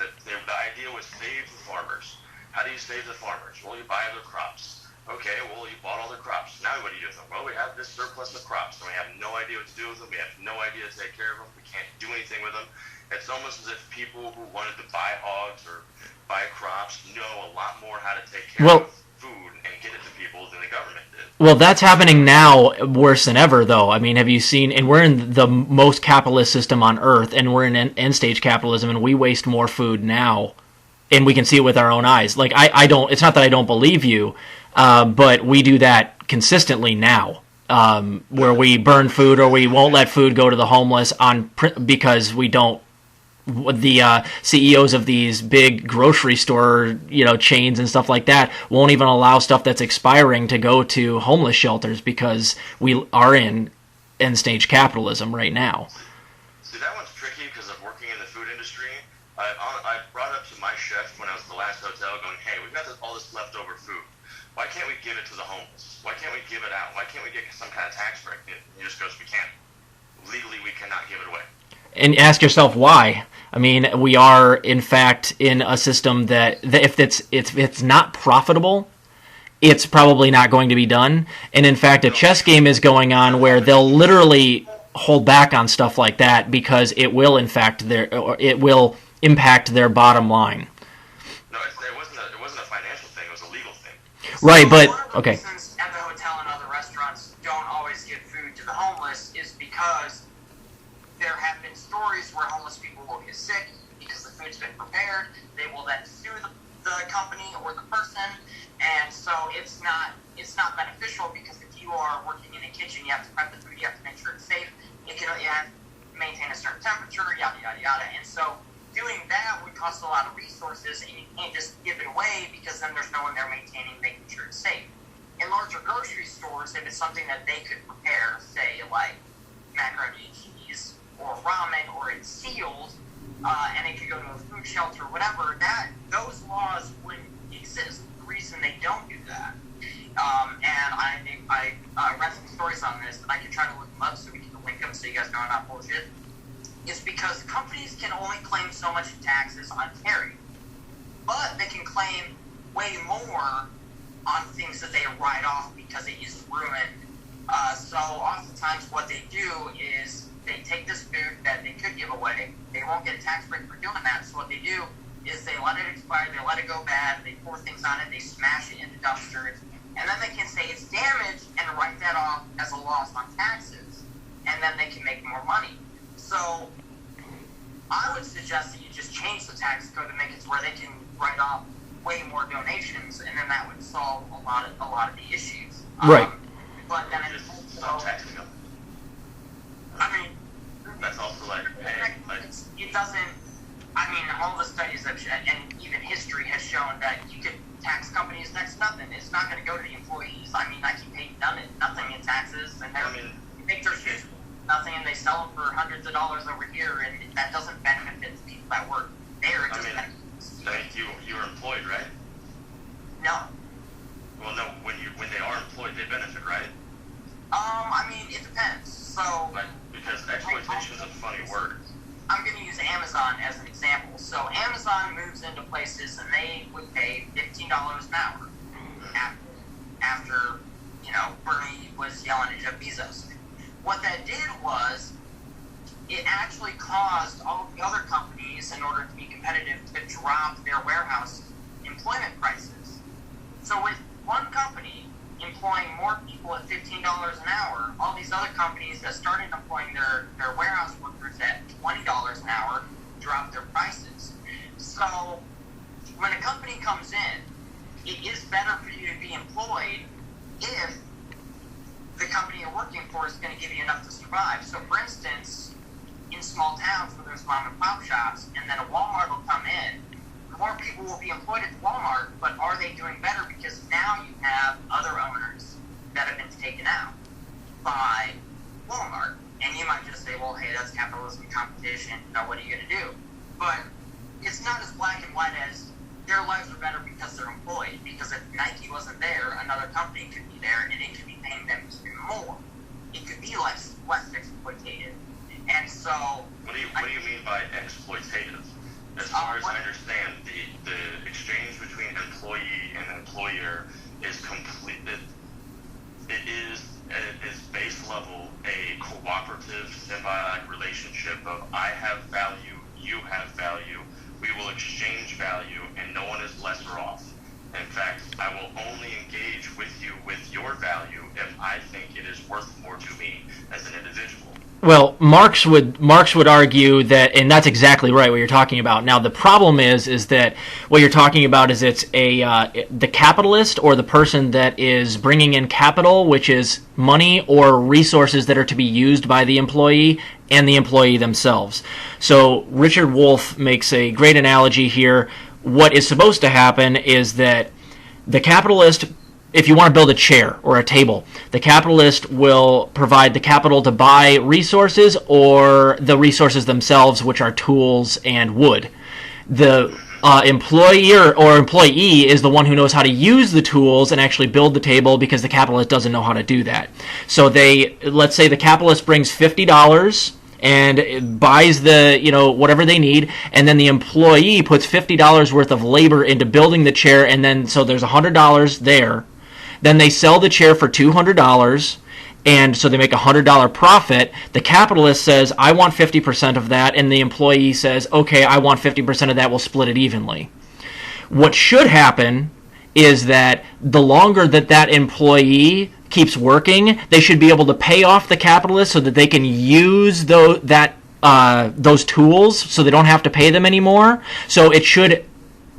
that the idea was save the farmers. How do you save the farmers? Well, you buy their crops. Okay, well, you bought all their crops. Now what do you do with them? Well, we have this surplus of crops, and we have no idea what to do with them. We have no idea to take care of them. We can't do anything with them. It's almost as if people who wanted to buy hogs or buy crops know a lot more how to take care of food and get it to people than the government did. Well, that's happening now worse than ever, though. I mean, have you seen, and we're in the most capitalist system on earth, and we're in end-stage capitalism, and we waste more food now, and we can see it with our own eyes. Like, I don't, it's not that I don't believe you, but we do that consistently now, where we burn food or we won't let food go to the homeless because we don't. The CEOs of these big grocery store, chains and stuff like that won't even allow stuff that's expiring to go to homeless shelters because we are in end-stage capitalism right now. See, that one's tricky because of working in the food industry. I brought up to my chef when I was at the last hotel going, hey, we've got all this leftover food. Why can't we give it to the homeless? Why can't we give it out? Why can't we get some kind of tax break? And he just goes, we can't. Legally, we cannot give it away. And ask yourself why. I mean, we are in fact in a system that if it's not profitable, it's probably not going to be done. And in fact, a chess game is going on where they'll literally hold back on stuff like that because it will impact their bottom line. No, it wasn't a financial thing. It was a legal thing. Right, but okay. One of the reasons at the hotel and other restaurants don't always give food to the homeless is because there have been stories where homeless people will get sick because the food's been prepared. They will then sue the company or the person, and so it's not beneficial because if you are working in a kitchen, you have to prep the food, you have to make sure it's safe. You have to maintain a certain temperature, yada yada yada. And so doing that would cost a lot of resources, and you can't just give it away because then there's no one there making sure it's safe. In larger grocery stores, if it's something that they could prepare, say like macaroni and cheese or ramen, or it's sealed, and it could go to a food shelter or whatever, those laws wouldn't exist. The reason they don't do that, and I read some stories on this, and I can try to look them up so we can link them so you guys know I'm not bullshit, is because companies can only claim so much in taxes on carry, but they can claim way more on things that they write off because it is ruined. So oftentimes what they do is they take this food that they could give away. They won't get a tax break for doing that. So what they do is they let it expire, they let it go bad, they pour things on it, they smash it into dumpsters, and then they can say it's damaged and write that off as a loss on taxes, and then they can make more money. So I would suggest that you just change the tax code to make it where they can write off way more donations, and then that would solve a lot of the issues. Right. But then Just stop taxing them. I mean, that's also like, hey, it doesn't. I mean, all the studies have and even history has shown that you could tax companies next to nothing. It's not going to go to the employees. I mean, Nike paid nothing in taxes, and they make their shoes nothing, and they sell them for hundreds of dollars over here, and that doesn't benefit the people that work there. It just benefits. You were employed, right? No. Well, no. When they are employed, they benefit, right? I mean, it depends. So, because exploitation is a funny word. I'm going to use Amazon as an example. So Amazon moves into places and they would pay $15 an hour after Bernie was yelling at Jeff Bezos. What that did was it actually caused all the other companies, in order to be competitive, to drop their warehouse employment prices. So with one company employing more people at $15 an hour, all these other companies that started employing their warehouse workers at $20 an hour dropped their prices. So when a company comes in, it is better for you to be employed if the company you're working for is going to give you enough to survive. So for instance, in small towns where there's mom and pop shops, and then a Walmart will come in, more people will be employed at Walmart, but are they doing better? Because now you have other owners that have been taken out by Walmart. And you might just say, well, hey, that's capitalism competition. What are you going to do? But it's not as black and white as their lives are better because they're employed. Because if Nike wasn't there, another company could be there, and it could be paying them even more. It could be less exploitative. And so... What do you mean by exploitative? As far as I understand, the exchange between employee and employer is complete. It is at its base level a cooperative, symbiotic relationship of I have value, you have value, we will exchange value, and no one is lesser off. In fact, I will only engage with you with your value if I think it is worth more to me as an individual. Well, Marx would argue that, and that's exactly right what you're talking about. Now, the problem is that what you're talking about is it's the capitalist or the person that is bringing in capital, which is money or resources that are to be used by the employee and the employee themselves. So Richard Wolff makes a great analogy here. What is supposed to happen is that the capitalist, if you want to build a chair or a table, the capitalist will provide the capital to buy resources or the resources themselves, which are tools and wood. The employer or employee is the one who knows how to use the tools and actually build the table because the capitalist doesn't know how to do that. So let's say the capitalist brings $50 and buys the, whatever they need, and then the employee puts $50 worth of labor into building the chair, and then so there's $100 there. Then they sell the chair for $200, and so they make a $100 profit. The capitalist says, I want 50% of that, and the employee says, okay, I want 50% of that, we'll split it evenly. What should happen is that the longer that employee keeps working, they should be able to pay off the capitalist so that they can use those tools so they don't have to pay them anymore. So it should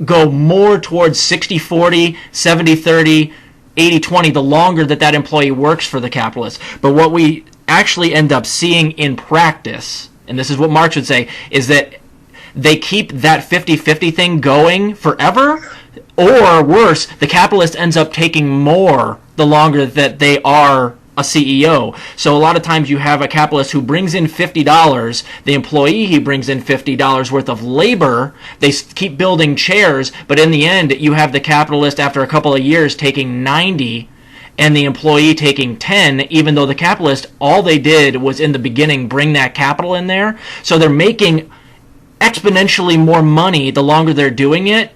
go more towards 60-40, 70-30, 80-20 the longer that employee works for the capitalist. But what we actually end up seeing in practice, and this is what Marx would say, is that they keep that 50-50 thing going forever, or worse, the capitalist ends up taking more the longer that they are a CEO. So a lot of times you have a capitalist who brings in $50, the employee, he brings in $50 worth of labor, they keep building chairs, but in the end you have the capitalist after a couple of years taking 90 and the employee taking 10, even though the capitalist, all they did was in the beginning bring that capital in there. So they're making exponentially more money the longer they're doing it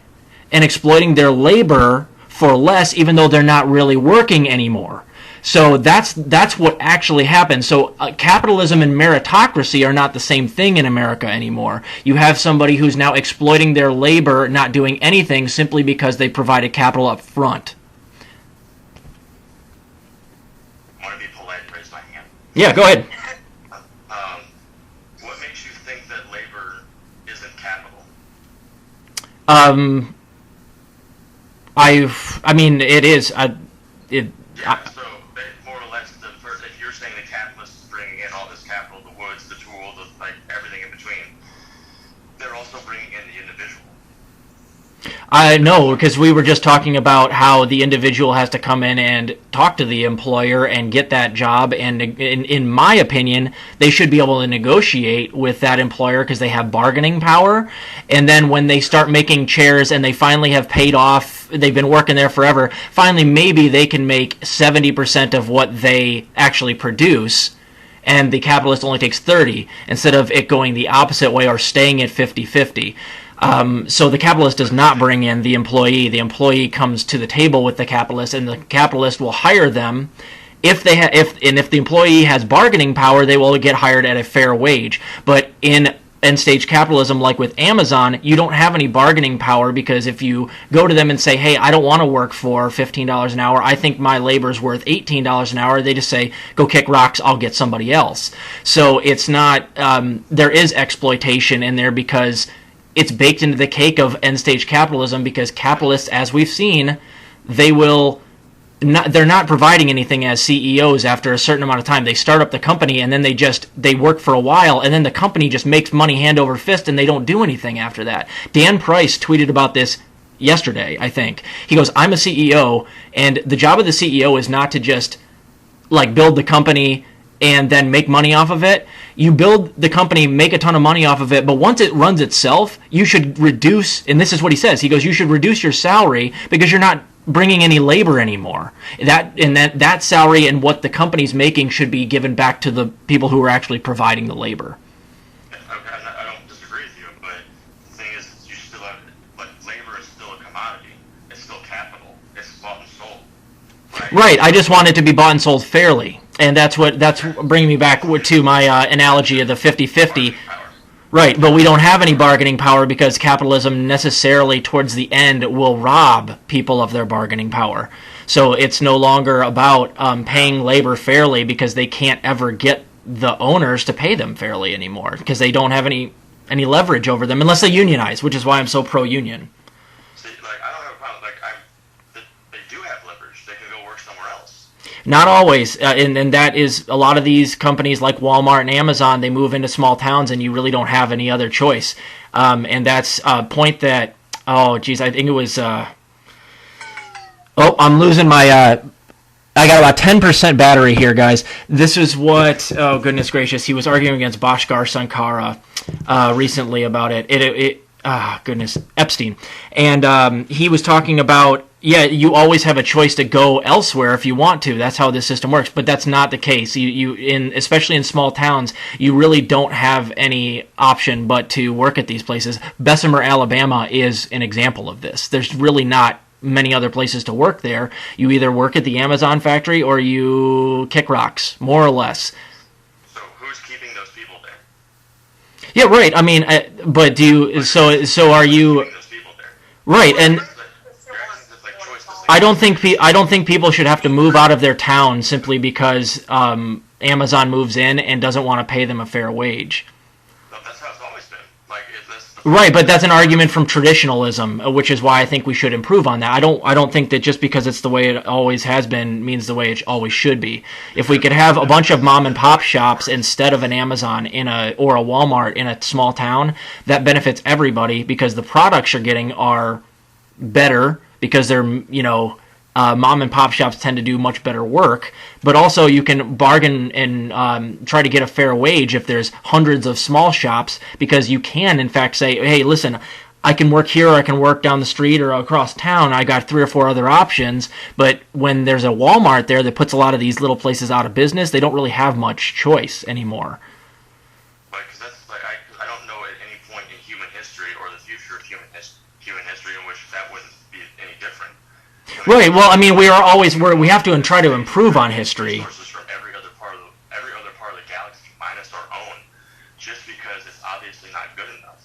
and exploiting their labor for less, even though they're not really working anymore. So that's what actually happens. So capitalism and meritocracy are not the same thing in America anymore. You have somebody who's now exploiting their labor, not doing anything simply because they provided capital up front. I want to be polite and raise my hand. Yeah, go ahead. What makes you think that labor isn't capital? It is. So more or less, if you're saying the capitalist is bringing in all this capital, the woods, the tool, everything in between, they're also bringing in the individual. No, because we were just talking about how the individual has to come in and talk to the employer and get that job. And in my opinion, they should be able to negotiate with that employer because they have bargaining power. And then when they start making chairs and they finally have paid off, they've been working there forever, finally maybe they can make 70% of what they actually produce. And the capitalist only takes 30 instead of it going the opposite way or staying at 50-50. So the capitalist does not bring in the employee. The employee comes to the table with the capitalist, and the capitalist will hire them. If the employee has bargaining power, they will get hired at a fair wage. But in end-stage capitalism, like with Amazon, you don't have any bargaining power because if you go to them and say, hey, I don't want to work for $15 an hour, I think my labor is worth $18 an hour, they just say, go kick rocks, I'll get somebody else. So it's not, there is exploitation in there because it's baked into the cake of end-stage capitalism because capitalists, as we've seen, they will they're not providing anything as CEOs after a certain amount of time. They start up the company and then they work for a while, and then the company just makes money hand over fist and they don't do anything after that. Dan Price tweeted about this yesterday, I think. He goes, I'm a CEO, and the job of the CEO is not to just like build the company and then make money off of it. You build the company, make a ton of money off of it, but once it runs itself, you should reduce, and this is what he says, he goes, you should reduce your salary because you're not bringing any labor anymore. That salary and what the company's making should be given back to the people who are actually providing the labor. I don't disagree with you, but the thing is, you still have, like, labor is still a commodity. It's still capital. It's bought and sold. Right. I just want it to be bought and sold fairly, and that's bringing me back to my analogy of the 50-50. Right, but we don't have any bargaining power because capitalism necessarily towards the end will rob people of their bargaining power. So it's no longer about paying labor fairly because they can't ever get the owners to pay them fairly anymore because they don't have any leverage over them unless they unionize, which is why I'm so pro-union. See, like, I don't have a problem. Like, they do have leverage. They can go work somewhere else. Not always, and that is a lot of these companies like Walmart and Amazon, they move into small towns and you really don't have any other choice. And that's a point that, I think it was, I'm losing my, I got about 10% battery here, guys. This is what, oh goodness gracious, he was arguing against Bhaskar Sankara recently about it. Epstein. And he was talking about, you always have a choice to go elsewhere if you want to. That's how this system works. But that's not the case. Especially in small towns, you really don't have any option but to work at these places. Bessemer, Alabama is an example of this. There's really not many other places to work there. You either work at the Amazon factory or you kick rocks, more or less. So who's keeping those people there? Yeah, right. I mean, but do you? So are you? Right, and I don't think people should have to move out of their town simply because Amazon moves in and doesn't want to pay them a fair wage. No, that's how it's always been. Like, right, but that's an argument from traditionalism, which is why I think we should improve on that. I don't think that just because it's the way it always has been means the way it always should be. If we could have a bunch of mom and pop shops instead of an Amazon or a Walmart in a small town, that benefits everybody because the products you're getting are better because they're, mom and pop shops tend to do much better work, but also you can bargain and try to get a fair wage if there's hundreds of small shops because you can, in fact, say, hey, listen, I can work here or I can work down the street or across town. I got 3 or 4 other options, but when there's a Walmart there that puts a lot of these little places out of business, they don't really have much choice anymore. I don't know at any point in human history or the future of human history in which that wouldn't be any different. Right. Well, I mean, we have to try to improve on history. Resources from every other part of the galaxy, minus our own, just because it's obviously not good enough.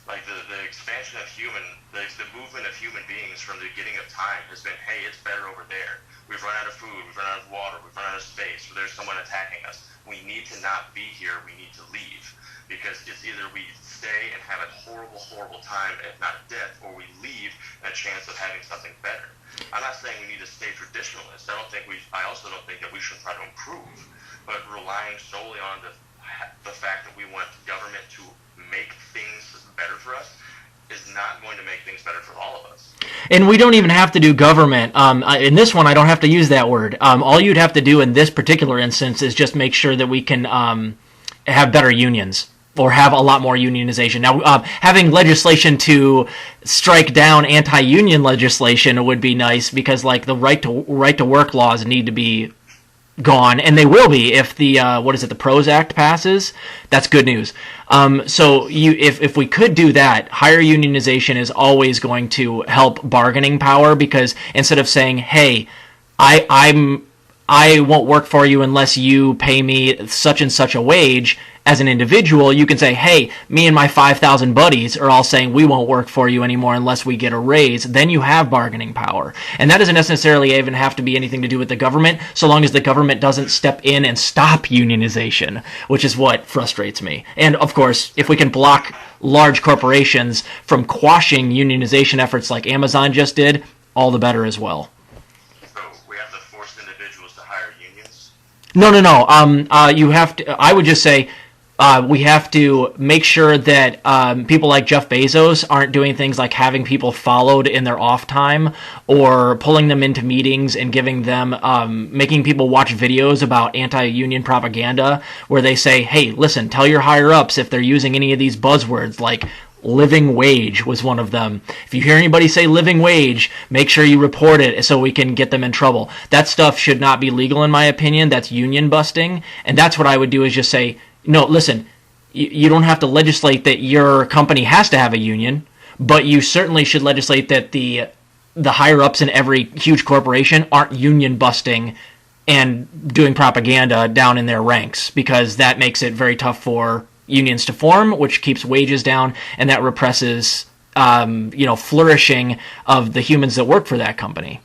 Like the expansion of the movement of human beings from the beginning of time has been, hey, it's better over there. We've run out of food, we've run out of water, we've run out of space. So there's someone attacking us. We need to not be here. We need to leave because it's either we stay and have a horrible, horrible time, if not death, or we leave and a chance of having something better. I'm not saying we need to stay traditionalists. I also don't think that we should try to improve, but relying solely on the fact that we want government to make things better for us is not going to make things better for all of us. And we don't even have to do government. In this one, I don't have to use that word. All you'd have to do in this particular instance is just make sure that we can have better unions. Or have a lot more unionization. Now, having legislation to strike down anti-union legislation would be nice because, like, the right to work laws need to be gone, and they will be if the the PROS Act passes. That's good news. So if we could do that, higher unionization is always going to help bargaining power because instead of saying, hey, I won't work for you unless you pay me such and such a wage. As an individual, you can say, hey, me and my 5,000 buddies are all saying we won't work for you anymore unless we get a raise. Then you have bargaining power. And that doesn't necessarily even have to be anything to do with the government, so long as the government doesn't step in and stop unionization, which is what frustrates me. And, of course, if we can block large corporations from quashing unionization efforts like Amazon just did, all the better as well. So we have No. You have to. I would just say we have to make sure that people like Jeff Bezos aren't doing things like having people followed in their off time, or pulling them into meetings and giving them, making people watch videos about anti-union propaganda where they say, hey, listen, tell your higher ups if they're using any of these buzzwords like living wage was one of them. If you hear anybody say living wage, make sure you report it so we can get them in trouble. That stuff should not be legal, in my opinion. That's union busting. And that's what I would do, is just say, no, listen, you don't have to legislate that your company has to have a union, but you certainly should legislate that the higher-ups in every huge corporation aren't union busting and doing propaganda down in their ranks, because that makes it very tough for unions to form, which keeps wages down, and that represses flourishing of the humans that work for that company.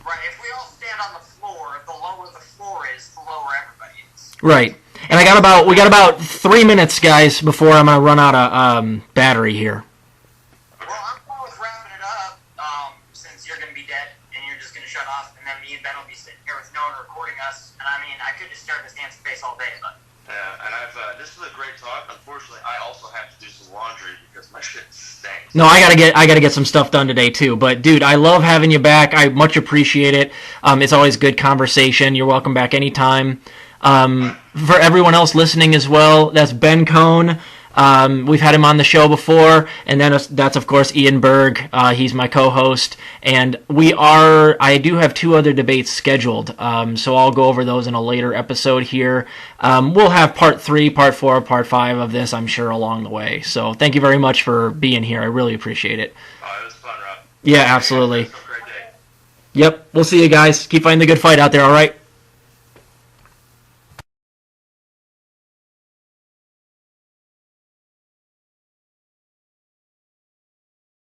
Right. If we all stand on the floor, the lower the floor is, the lower everybody is. Right. And we got about 3 minutes, guys, before I'm gonna run out of battery here. Well, I'm fine with wrapping it up, since you're gonna be dead and you're just gonna shut off, and then me and Ben will be sitting here with no one recording us. And I mean, I could just stare at this damn space all day, but. Yeah, and this is a great talk. Unfortunately, I also have to do some laundry because my shit stinks. No, I gotta get some stuff done today too. But dude, I love having you back. I much appreciate it. It's always good conversation. You're welcome back anytime. For everyone else listening as well, that's Ben Cohn. We've had him on the show before, and then that's of course Ian Berg. He's my co-host, and I do have 2 other debates scheduled, so I'll go over those in a later episode here. We'll have part 3, part 4, part 5 of this, I'm sure, along the way. So thank you very much for being here. I really appreciate it. Oh, it was fun, Rob. Yeah, absolutely. Have a great day. Yep, we'll see you guys. Keep fighting the good fight out there, all right?